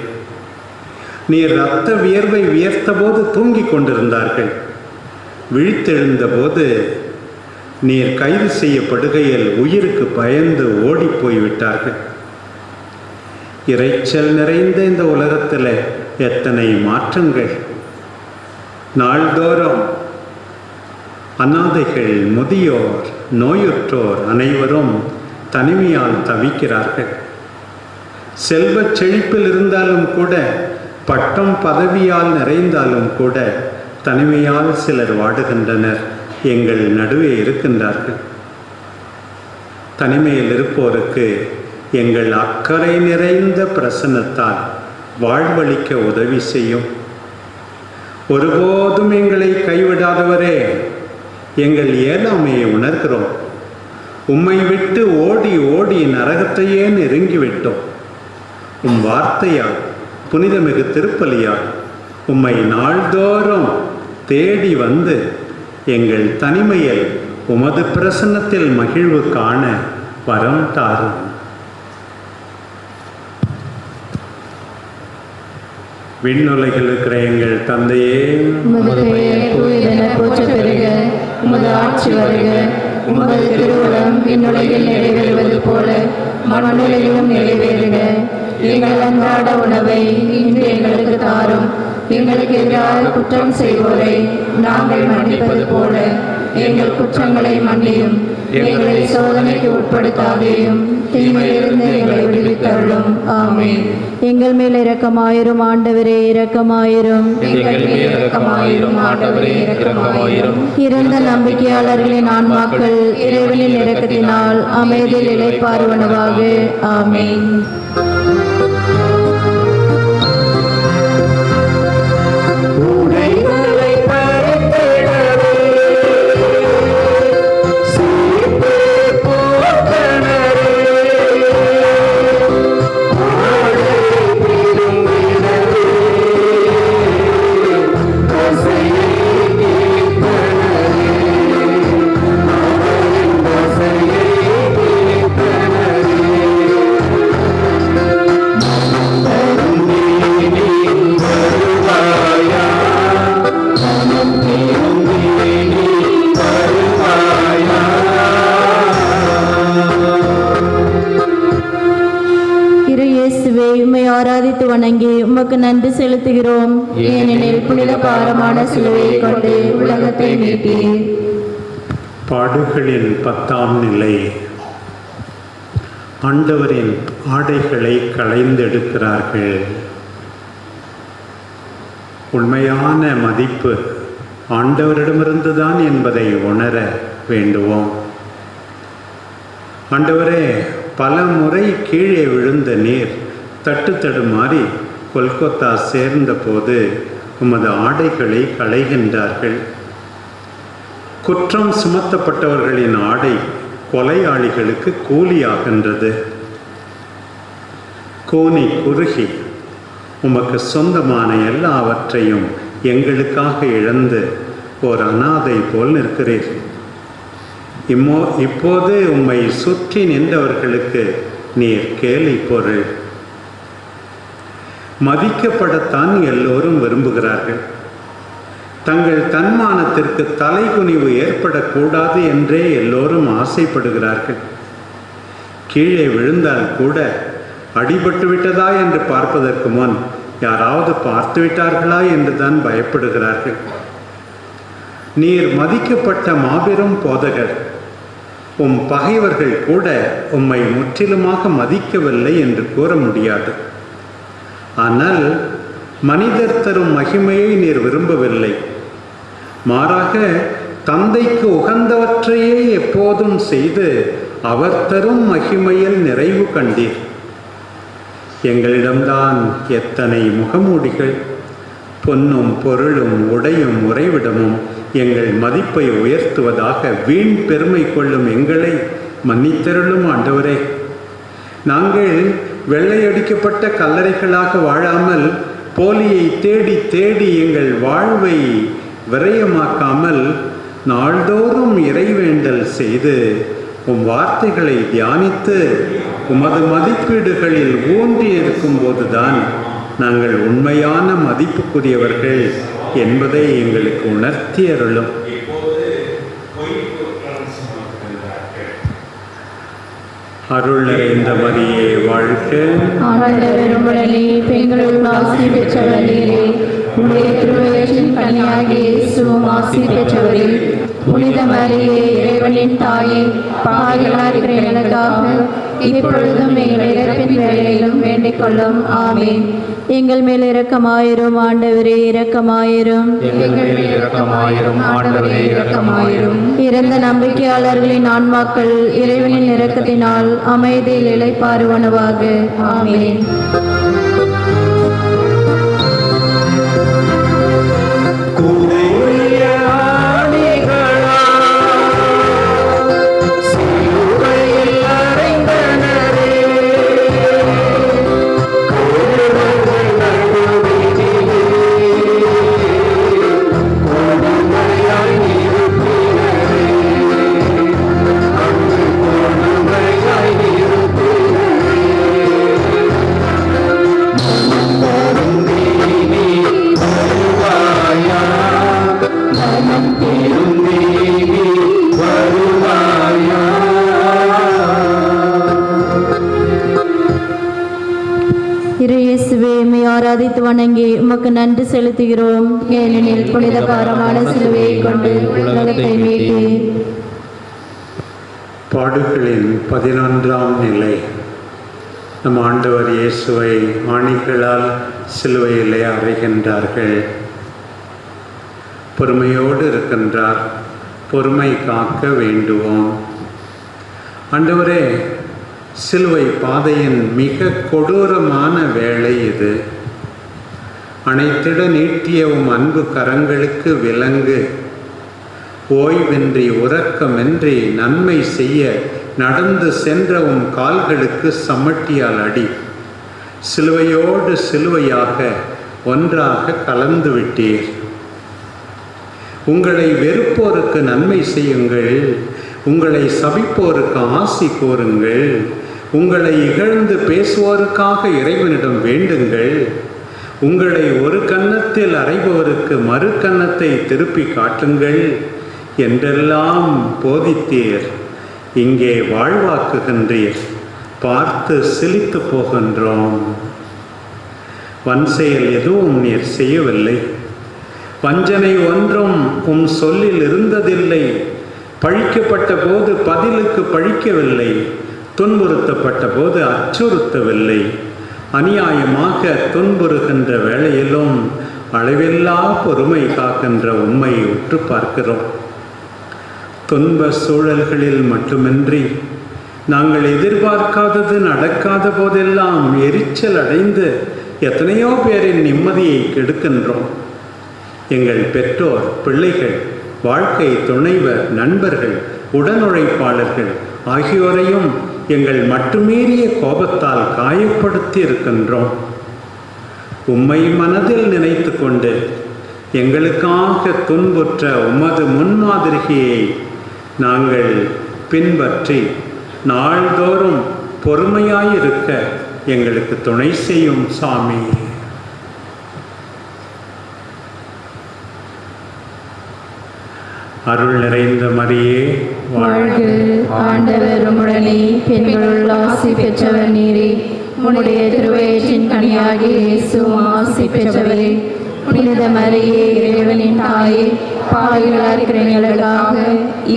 நீர் இரத்த வியர்வை வியர்த்தபோது தூங்கிக் கொண்டிருந்தார்கள். விழித்தெழுந்தபோது நீர் கைது செய்யப்படுகையில் உயிருக்கு பயந்து ஓடிப்போய்விட்டார்கள். இரைச்சல் நிறைந்த இந்த உலகத்தில் எத்தனை மாற்றங்கள்! நாள்தோறும் அனாதைகள், முதியோர், நோயுற்றோர் அனைவரும் தனிமையால் தவிக்கிறார்கள். செல்வச் செழிப்பில் இருந்தாலும் கூட, பட்டம் பதவியால் நிறைந்தாலும் கூட தனிமையால் சிலர் வாடுகின்றனர். எங்கள் நடுவே இருக்கின்றார்கள். தனிமையில் இருப்போருக்கு எங்கள் அக்கறை நிறைந்த பிரசன்னத்தால் வாழ்வளிக்க உதவி செய்யும். ஒருபோதும் எங்களை கைவிடாதவரே, எங்கள் இயலாமையை உணர்கிறோம். உம்மை விட்டு ஓடி ஓடி நரகத்தையே நெருங்கிவிட்டோம். உம் வார்த்தையால், புனிதமிகு திருப்பலியால் உம்மை நாள்தோறும் தேடி வந்து எங்கள் தனிமையில் உமது பிரசன்னத்தில் மகிழ்வு காண வரம் தாரும். விண்ணுலகில் இருக்கிற எங்கள் தந்தையே, உமது பெயர் தூயதென போற்றப் பெறுக. உமது ஆட்சி வருக. உமது திருவுளம் விண்ணுலகில் நிறைவேறுவது போல மண்ணுலகிலும் நிறைவேறுக. எங்கள் அன்றாட உணவை இன்று எங்களுக்கு தாரும். எங்களுக்கு எதிராக குற்றம் செய்வோரை நாங்கள் மன்னிப்பது போல எங்கள் குற்றங்களை மன்னியும். எங்களை சோதனைக்கு உட்படுத்தாதேயும், தீமையிலிருந்து எங்களை விடுவித்தருளும். ஆமென். எங்கள் மேல் இரக்கமாயிரும் ஆண்டவரே, இரக்கமாயிரும். எங்கள் மேல் இரக்கமாயிரும் ஆண்டவரே, இரக்கமாயிரும். இறந்த நம்பிக்கையாளர்களின் ஆன்மாக்கள் இறைவனின் இரக்கத்தினால் அமைதியில் இளைப்பாறுவனவாக. ஆமென். ஆராதித்து வணங்கி உமக்கு நன்றி செலுத்துகிறோம். ஏனெனில் புனித பாரமான சிலுவையை கொண்டு உலகத்தை மீட்டீர். பாடுகளின் 10ஆம் நிலை. ஆண்டவரின் ஆடைகளை களைந்தெடுக்கிறார்கள். உண்மையான மதிப்பு ஆண்டவரிடமிருந்து தான் என்பதை உணர வேண்டுவோம். ஆண்டவரே, பல முறை கீழே விழுந்த நீர் தட்டு தடுமாறி கொல்கத்தா சேர்ந்த போது உமது ஆடைகளை களைகின்றார்கள். குற்றம் சுமத்தப்பட்டவர்களின் ஆடை கொலையாளிகளுக்கு கூலியாகின்றது. கூனி குறுகி உமக்கு சொந்தமான எல்லாவற்றையும் எங்களுக்காக இழந்து ஓர் அனாதை போல் நிற்கிறீர். இப்போது உம்மை சுற்றி நின்றவர்களுக்கு நீர் கேலி பொருள். மதிக்கப்படத்தான் எல்லோரும் விரும்புகிறார்கள். தங்கள் தன்மானத்திற்கு தலைகுனிவு ஏற்படக்கூடாது என்றே எல்லோரும் ஆசைப்படுகிறார்கள். கீழே விழுந்தால் கூட அடிபட்டு விட்டதா என்று பார்ப்பதற்கு முன் யாராவது பார்த்து விட்டார்களா என்று தான் பயப்படுகிறார்கள். நீர் மதிக்கப்பட்ட மாபெரும் போதகர். உம் பகைவர்கள் கூட உம்மை முற்றிலுமாக மதிக்கவில்லை என்று கூற முடியாது. ஆனால் மனிதர் தரும் மகிமையை நீர் விரும்பவில்லை. மாறாக தந்தைக்கு உகந்தவற்றையே எப்போதும் செய்து அவர் தரும் மகிமையில் நிறைவு கண்டீர். எங்களிடம்தான் எத்தனை முகமூடிகள்! பொன்னும் பொருளும் உடையும் உறைவிடமும் எங்கள் மதிப்பை உயர்த்துவதாக வீண் பெருமை கொள்ளும் எங்களை மன்னித்தருளும் ஆண்டவரே. நாங்கள் வெள்ளையடிக்கப்பட்ட கல்லறைகளாக வாழாமல் போலியை தேடி தேடி எங்கள் வாழ்வை விரயமாக்காமல் நாள்தோறும் இறைவேண்டல் செய்து உம் வார்த்தைகளை தியானித்து உமது மதிப்பீடுகளில் ஊன்றி இருக்கும் போதுதான் நாங்கள் உண்மையான மதிப்புக்குரியவர்கள் என்பதை எங்களுக்கு உணர்த்தி அருளும். அருள் நிறைந்த மரியே வாழ்க. ஆண்டவர் உம்முடனே பெண்களுள் ஆசி பெற்றவர் நீரே. உம்முடைய திருவயிற்றின் கனியாகிய இயேசுவும் ஆசி பெற்றவரே. புனித மரியே, இறைவனின் தாயே, பாவிகளாய் இருக்கிற எங்களுக்காக இப்பொழுதும் எங்கள் இறப்பின் வேளையிலும் வேண்டிக் கொள்ளும். ஆமென். எங்கள் மேல் இரக்கமாயிரும் ஆண்டவரே, இரக்கமாயிரும். எங்கள் மேல் இரக்கமாயிரும் ஆண்டவரே, இரக்கமாயிரும். இறந்த நம்பிக்கையாளர்களின் ஆன்மாக்கள் இறைவனின் இரக்கத்தினால் அமைதியில் இளைப்பாறுவனவாக. ஆமென். இயேசுவே, உம்மை ஆராதித்து வணங்கி உமக்கு நன்றி செலுத்துகிறோம். ஏனெனில் புனித பாரமான சிலுவையை கொண்டு உலகத்தை மீட்டீர். பாடுகளின் 11ஆம் நிலை. நம் ஆண்டவர் இயேசுவை ஆணிகளால் சிலுவையிலே அறைகின்றார்கள். பொறுமையோடு இருக்கின்றார். பொறுமை காக்க வேண்டுவோம். ஆண்டவரே, சிலுவை பாதையின் மிக கொடூரமான வேளை இது. அனைத்திட நீட்டிய உம் அன்பு கரங்களுக்கு விலங்கு. ஓய்வின்றி உறக்கமின்றி நன்மை செய்ய நடந்து சென்ற உம் கால்களுக்கு சமட்டியால் அடி. சிலுவையோடு சிலுவையாக ஒன்றாக கலந்து விட்டீர். உங்களை வெறுப்போருக்கு நன்மை செய்யுங்கள், உங்களை சபிப்போருக்கு ஆசி கூறுங்கள், உங்களை இகழ்ந்து பேசுவோருக்காக இறைவனிடம் வேண்டுங்கள், உங்களை ஒரு கன்னத்தில் அறைபவருக்கு மறு கன்னத்தை திருப்பி காட்டுங்கள் என்றெல்லாம் போதித்தீர். இங்கே வாழ்வாக்குகின்றீர். பார்த்து சிலித்து போகின்றோம். வன்செயல் எதுவும் நீர் செய்யவில்லை. வஞ்சனை ஒன்றும் உம் சொல்லில் இருந்ததில்லை. பழிக்கப்பட்ட போது பதிலுக்கு பழிக்கவில்லை. துன்புறுத்தப்பட்ட போது அச்சுறுத்தவில்லை. அநியாயமாக துன்புறுகின்ற வேளையிலும் அளவில்லா பொறுமை காக்கின்ற உம்மை உற்று பார்க்கிறோம். துன்ப சூழல்களில் மட்டுமின்றி நாங்கள் எதிர்பார்க்காதது நடக்காத போதெல்லாம் எரிச்சல் அடைந்து எத்தனையோ பேரின் நிம்மதியை கெடுக்கின்றோம். எங்கள் பெற்றோர், பிள்ளைகள், வாழ்க்கை துணைவர், நண்பர்கள், உடனுழைப்பாளர்கள் ஆகியோரையும் எங்கள் மட்டுமீறிய கோபத்தால் காயப்படுத்தி இருக்கின்றோம். உம்மை மனதில் நினைத்து கொண்டு எங்களுக்காக துன்புற்ற உமது முன்மாதிரியை நாங்கள் பின்பற்றி நாள்தோறும் பொறுமையாயிருக்க எங்களுக்கு துணை செய்யும் சாமி. அருள் நிறைந்த மரியே வாழ்க. ஆண்டவர் உம்முடனே பெண்களுள் ஆசி பெற்றவர் நீரே. உம்முடைய திருவயிற்றின் கனியாகிய இயேசுவும் ஆசி பெற்றவரே. புனித மரியே, இறைவனின் தாயே, பாவிகளாய் இருக்கிற எங்களுக்காக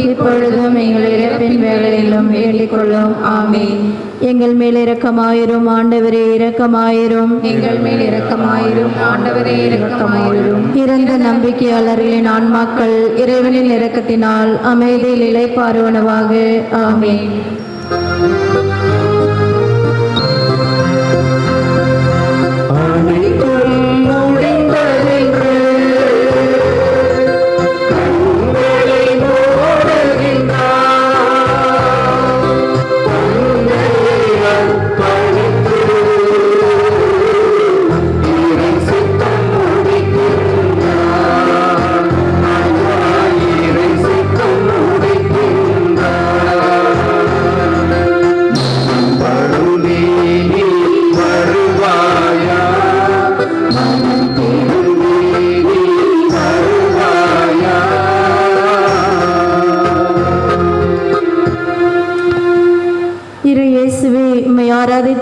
இப்பொழுதும் எங்கள் இறப்பின் வேளையிலும் வேண்டிக் கொள்ளும். ஆமென். எங்கள் மேல் இரக்கமாயிரும் ஆண்டவரே, இரக்கமாயிரும். எங்கள் மேல் இரக்கமாயிரும் ஆண்டவரே, இரக்கமாயிரும். இறந்த நம்பிக்கையாளர்களின் ஆன்மாக்கள் இறைவனின் இரக்கத்தினால் அமைதியில் இளைப்பாறுவனவாக. ஆமென். ஆண்டவரே,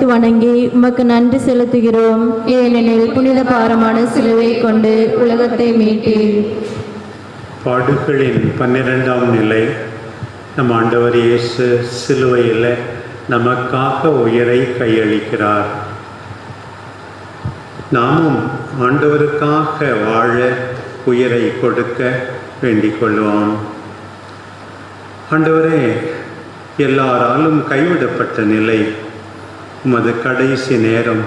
பணிந்து வணங்கி உமக்கு நன்றி செலுத்துகிறோம். ஏனெனில் புனித பாரமான சிலுவை கொண்டு உலகத்தை மீட்டீர். பாடுகளின் 12ஆம் நிலை. நம் ஆண்டவர் இயேசு சிலுவையில் நமக்காக உயிரை கையளிக்கிறார். நாமும் ஆண்டவருக்காக வாழ உயிரை கொடுக்க வேண்டிக் கொள்வோம். ஆண்டவரே, எல்லாராலும் கைவிடப்பட்ட நிலை, உமது கடைசி நேரம்,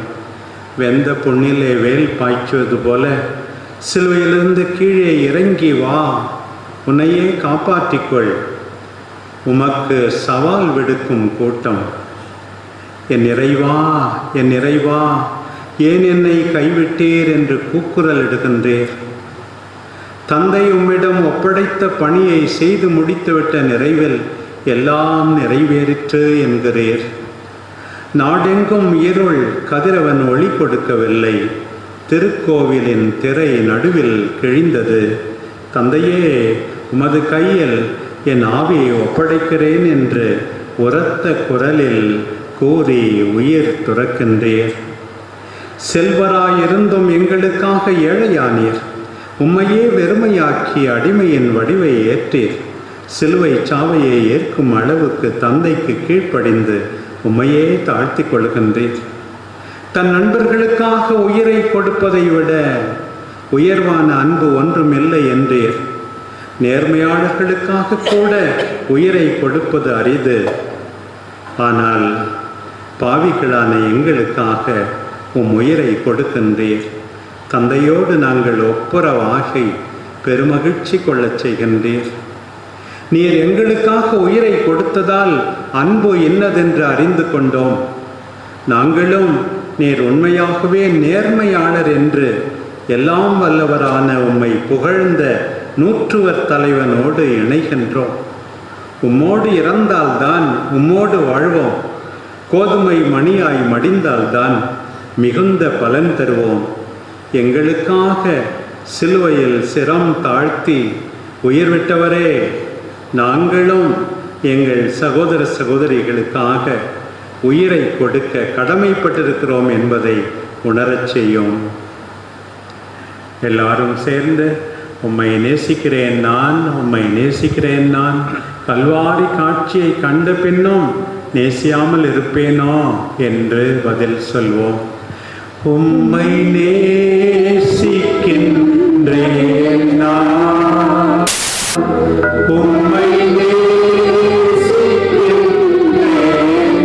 வெந்த புண்ணிலே வேல் பாய்ச்சுவது போல சிலுவையிலிருந்து கீழே இறங்கி வா, உன்னையே காப்பாற்றிக்கொள். உமக்கு சவால் விடுக்கும் கூட்டம். என் இறைவா, என் இறைவா, ஏன் என்னை கைவிட்டீர் என்று கூக்குரல் இடுகின்றீர். தந்தை உம்மிடம் ஒப்படைத்த பணியை செய்து முடித்துவிட்ட நிறைவில் எல்லாம் நிறைவேறிற்று என்கிறீர். நாடெங்கும் இருள் கதிரவன் ஒளி கொடுக்கவில்லை. திருக்கோவிலின் திரை நடுவில் கிழிந்தது. தந்தையே, உமது கையில் என் ஆவியை ஒப்படைக்கிறேன் என்று உரத்த குரலில் கூறி உயிர் துறக்கின்றீர். செல்வராயிருந்தும் எங்களுக்காக ஏழையானீர். உம்மையே வெறுமையாக்கி அடிமையின் வடிவை ஏற்றீர். சிலுவை சாவையை ஏற்கும் அளவுக்கு தந்தைக்கு கீழ்ப்படிந்து உம்மையே தாழ்த்தி கொள்கின்றீர். தன் நண்பர்களுக்காக உயிரை கொடுப்பதை விட உயர்வான அன்பு ஒன்றும் இல்லை என்றீர். நேர்மையாளர்களுக்காக கூட உயிரை கொடுப்பது அரிது. ஆனால் பாவிகளான எங்களுக்காக உம் உயிரை கொடுக்கின்றீர். தந்தையோடு நாங்கள் ஒப்புரவாகி பெருமகிழ்ச்சி கொள்ளச் செய்கின்றீர். நீர் எங்களுக்காக உயிரை கொடுத்ததால் அன்பு என்னதென்று அறிந்து கொண்டோம். நாங்களும் நீர் உண்மையாகவே நேர்மையாளர் என்று எல்லாம் வல்லவரான உம்மை புகழ்ந்த நூற்றுவர் தலைவனோடு இணைகின்றோம். உம்மோடு இறந்தால்தான் உம்மோடு வாழ்வோம். கோதுமை மணியாய் மடிந்தால்தான் மிகுந்த பலன் தருவோம். எங்களுக்காக சிலுவையில் சிரம் தாழ்த்தி உயிர் விட்டவரே, நாங்களும் எங்கள் சகோதர சகோதரிகளுக்காக உயிரை கொடுக்க கடமைப்பட்டிருக்கிறோம் என்பதை உணரச் செய்யும். எல்லாரும் சேர்ந்து உம்மை நேசிக்கிறேன் நான், உம்மை நேசிக்கிறேன் நான், கல்வாரி காட்சியை கண்ட பின்னும் நேசியாமல் இருப்பேனோ என்று பதில் சொல்வோம். உம்மை நேசிக்கின்றேன் நான், உம்மை நேசிக்கின்றேன்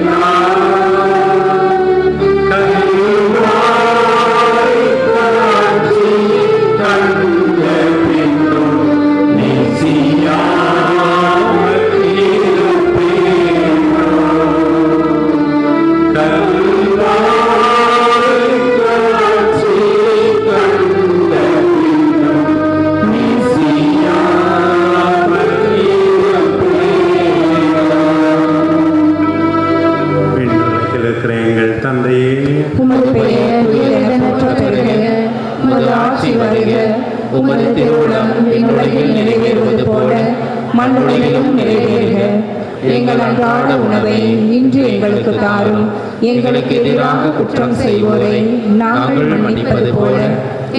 நான், கல்வாரி காட்சி கண்ட பின்னும் நேசியாமல் இருப்பேனோ. தந்தையே, உமது பெயர் உயர்த்தப்பெறுக, உமது ஆட்சி வருக, உமது திருவுளம் விண்ணுலகில் நிறைவேறுவது போல மண்ணுலகிலும் நிறைவேறுக. எங்கள் அன்றாட உணவை இன்று எங்களுக்கு தாரும். எங்களுக்கு எதிராக குற்றம் செய்வோரை நாங்கள் மன்னிப்பது போல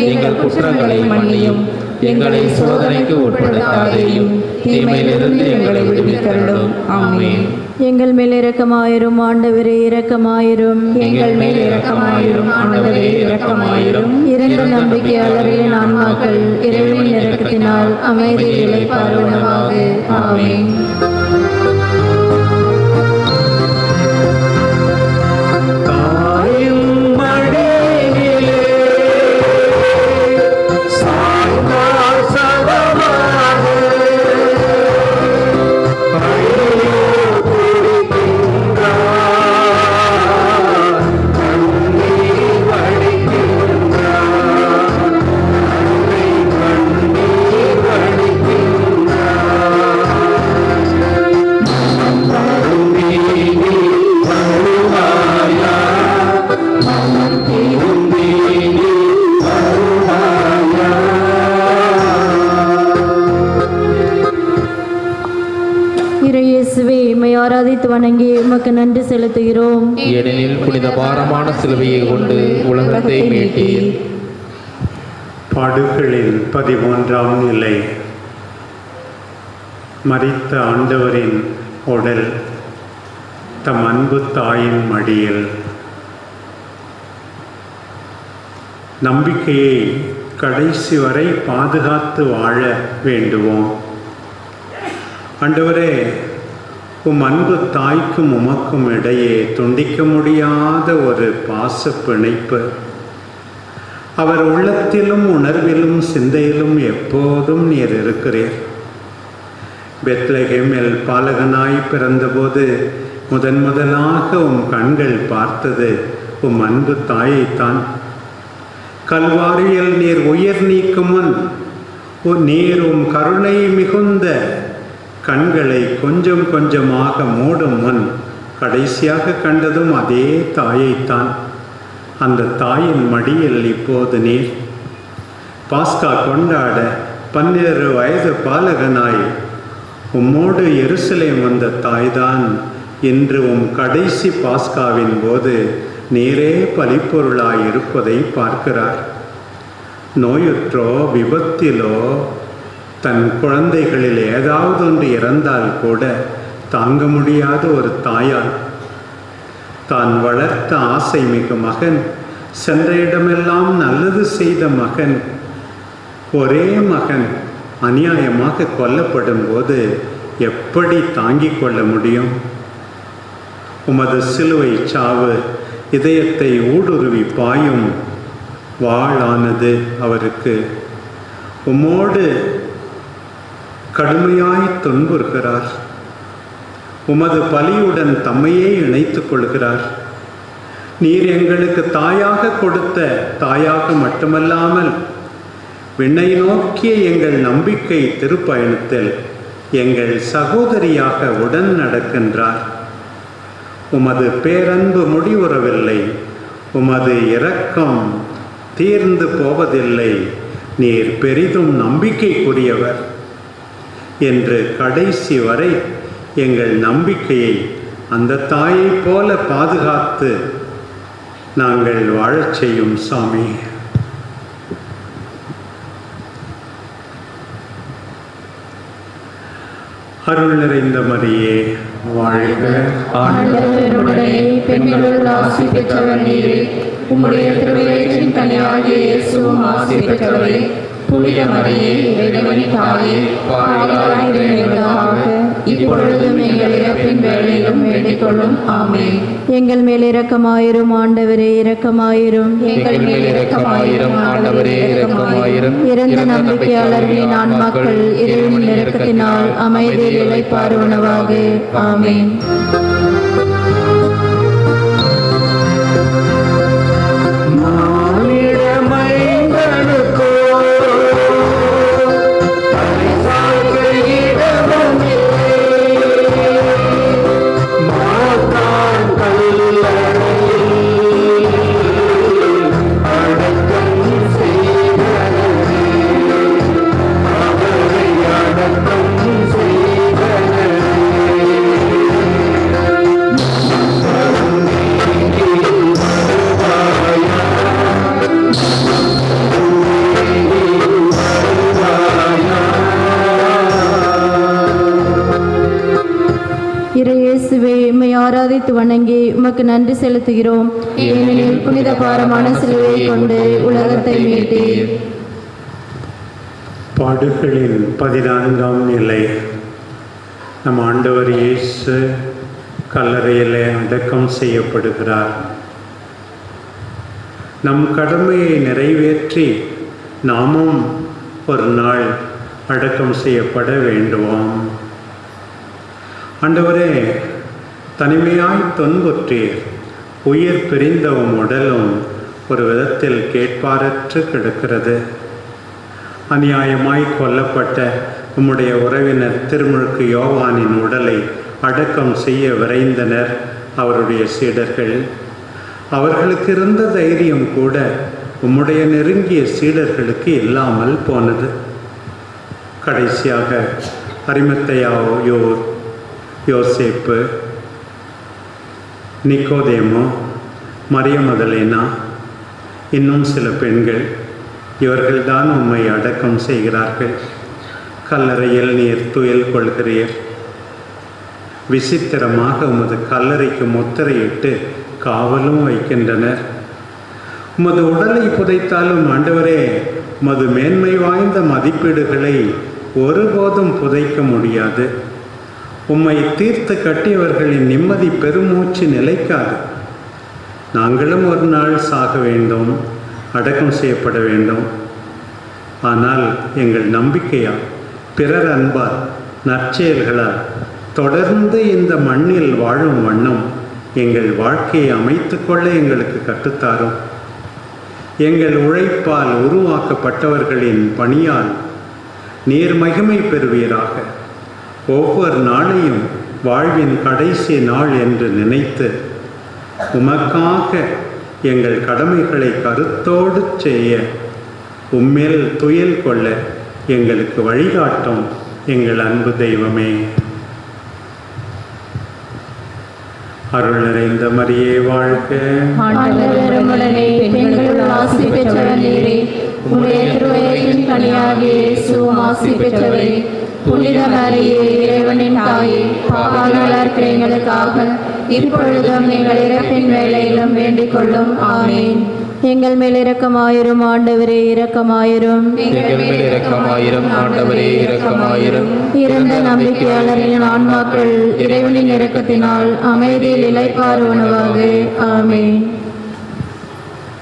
எங்கள் குற்றங்களை மன்னியும். எங்களை சோதனைக்கு உட்படுத்தாதேயும், தீமையிலிருந்து எங்களை விடுவித்தருளும். ஆமென். எங்கள் மேல் இரக்கமாயிரும் ஆண்டவரே, இரக்கமாயிரும். எங்கள் மேல் இரக்கமாயிரும் ஆண்டவரே, இரக்கமாயிரும். இறந்த நம்பிக்கையாளரின் ஆன்மாக்கள் இறைவனின் இரக்கத்தினால் அமைதி இளைப்பாறுவனவாக. ஆமென். இறையேசுவே உம்மை ஆராதித்து வணங்கி உமக்கு நன்றி செலுத்துகிறோம். ஏனெனில் புனித பாரமான சிலுவையை கொண்டு உலகத்தை மீட்டீர். பாடுகளின் 13ஆம் நிலை. மரித்த ஆண்டவரின் உடல் தம் அன்பு தாயின் மடியில். நம்பிக்கையை கடைசி வரை பாதுகாத்து வாழ வேண்டுவோம். ஆண்டவரே, உம் அன்பு தாய்க்கும் உமக்கும் இடையே துண்டிக்க முடியாத ஒரு பாச பிணைப்பு. அவர் உள்ளத்திலும் உணர்விலும் சிந்தையிலும் எப்போதும் நீர் இருக்கிறீர். பெத்லகேமில் பாலகனாய் பிறந்தபோது முதலாக உம் கண்கள் பார்த்தது உம் அன்பு தாயைத்தான். கல்வாரியில் நீர் உயிர் நீக்கும் முன் நீர் உம் கருணை மிகுந்த கண்களை கொஞ்சம் கொஞ்சமாக மூடும் முன் கடைசியாக கண்டதும் அதே தாயைத்தான். அந்த தாயின் மடியில் இப்போது நீர் பாஸ்கா கொண்டாட 12 வயது பாலகனாய் உம்மோடு எருசலேம் வந்த தாய்தான் இன்று உம் கடைசி பாஸ்காவின் போது நீரே பலிப்பொருளாய் இருப்பதை பார்க்கிறார். நோயுற்றோ விபத்திலோ தன் குழந்தைகளில் ஏதாவது ஒன்று இறந்தால் கூட தாங்க முடியாத ஒரு தாயால் தான் வளர்த்த ஆசை மிகு மகன், சென்ற இடமெல்லாம் நல்லது செய்த மகன், ஒரே மகன் அநியாயமாக கொல்லப்படும் போது எப்படி தாங்கிக் கொள்ள முடியும்? உமது சிலுவை சாவு இதயத்தை ஊடுருவி பாயும் வாளானது அவருக்கு. உம்மோடு கடுமையாய் துன்புறுகிறார். உமது பலியுடன் தம்மையே இணைத்துக் கொள்கிறார். நீர் எங்களுக்கு தாயாக கொடுத்த தாயாக மட்டுமல்லாமல் விண்ணை நோக்கிய எங்கள் நம்பிக்கை திருப்பயணத்தில் எங்கள் சகோதரியாக உடன் நடக்கின்றார். உமது பேரன்பு முடிவுறவில்லை, உமது இரக்கம் தீர்ந்து போவதில்லை, நீர் பெரிதும் நம்பிக்கைக்குரியவர் என்று கடைசி வரை எங்கள் நம்பிக்கையை அந்த தாயைப் போல பாதுகாத்து நாங்கள் வாழச் செய்யும் சாமி. அருள் நிறைந்த மரியே வாழ்க. ஆண்டவருடனே பெண்களுள் ஆசி பெற்றவர் நீரே. உம்முடைய திருவயிற்றின் கனியாகிய இயேசுவும் ஆசி பெற்றவரே. புனித மரியே, இறைவனின் தாயே, பாவிகளாய் எங்களுக்காக இப்பொழுதும் எங்கள் இறப்பின் வேளையிலும் வேண்டிக் கொள்ளும். ஆமென். எங்கள் மேல் இரக்கமாயிரும் ஆண்டவரே, இரக்கமாயிரும். எங்கள் மேல் இரக்கமாயிரும் ஆண்டவரே, இரக்கமாயிரும். இறந்த நம்பிக்கையாளர்களின் ஆன்மாக்கள் இறைவனின் இரக்கத்தினால் அமைதியில் இளைப்பாறுவனவாக. ஆமென். இறையேசுவே, உம்மை ஆராதித்து வணங்கி உமக்கு நன்றி செலுத்துகிறோம். ஏனெனில் புனித பாரமான சிலுவையை கொண்டு உலகத்தை மீட்டீர். பாடுகளின் 14ஆம் நிலை. நம் ஆண்டவர் இயேசு கல்லறையிலே அடக்கம் செய்யப்படுகிறார். நம் கடமையை நிறைவேற்றி நாமும் ஒரு நாள் அடக்கம் செய்யப்பட வேண்டுவோம். ஆண்டவரே, தனிமையாய் துன்புற்றீர். உயிர் பிரிந்தவும் உடலும் ஒரு விதத்தில் கேட்பாரற்று கிடக்கிறது. அநியாயமாய் கொல்லப்பட்ட உம்முடைய உறவினர் திருமுழுக்கு யோவானின் உடலை அடக்கம் செய்ய விரைந்தனர் அவருடைய சீடர்கள். அவர்களுக்கு இருந்த தைரியம் கூட உம்முடைய நெருங்கிய சீடர்களுக்கு இல்லாமல் போனது. கடைசியாக அரிமத்தையாயோர் யோசேப்பு, நிக்கோதேமு, மரிய மதலேனா, இன்னும் சில பெண்கள், இவர்கள்தான் உம்மை அடக்கம் செய்கிறார்கள். கல்லறையில் நீர் துயில் கொள்கிறீர். விசித்திரமாக உமது கல்லறைக்கு முத்திரையிட்டு காவலும் வைக்கின்றனர். உமது உடலை புதைத்தாலும் ஆண்டவரே, உமது மேன்மை வாய்ந்த மதிப்பீடுகளை ஒருபோதும் புதைக்க முடியாது. உம்மை தீர்த்து கட்டியவர்களின் நிம்மதி பெருமூச்சு நிலைக்காது. நாங்களும் ஒரு நாள் சாக வேண்டும், அடக்கம் செய்யப்பட வேண்டும். ஆனால் எங்கள் நம்பிக்கையால், பிறர் அன்பால், நற்செயல்களால் தொடர்ந்து இந்த மண்ணில் வாழும் வண்ணம் எங்கள் வாழ்க்கையை அமைத்து கொள்ள எங்களுக்கு கற்றுத்தாரும். எங்கள் உழைப்பால் உருவாக்கப்பட்டவர்களின் பணியால் நீர் மகிமை பெறுவீராக. ஒவ்வொரு நாளையும் வாழ்வின் கடைசி நாள் என்று நினைத்து உமக்காக எங்கள் கடமைகளை கருத்தோடு செய்ய உம்மேல் துயில் கொள்ள எங்களுக்கு வழிகாட்டும் எங்கள் அன்பு தெய்வமே. அருள் நிறைந்த மரியே வாழ்க. ஆண்டவர் உம்முடனே, பெண்களுள் ஆசி பெற்றவர் நீரே. உம்முடைய திருவயிற்றின் கனியாகிய இயேசுவும் ஆசி பெற்றவரே. புனித மரியே, இறைவனின் தாயே, பாவிகளாகிய எங்களுக்காக இப்பொழுதும் எங்கள் இறப்பின் வேளையிலும் வேண்டிக் கொள்ளும். ஆமென். எங்கள் மேல் இரக்கமாயிரும் ஆண்டவரே, இரக்கமாயிரும். எங்கள் மேல் இரக்கமாயிரும் ஆண்டவரே, இரக்கமாயிரும். இறந்த நம்பிக்கையாளரின் ஆன்மாக்கள் இறைவனின் இரக்கத்தினால் அமைதியில் இளைப்பாறுவனவாக. ஆமென்.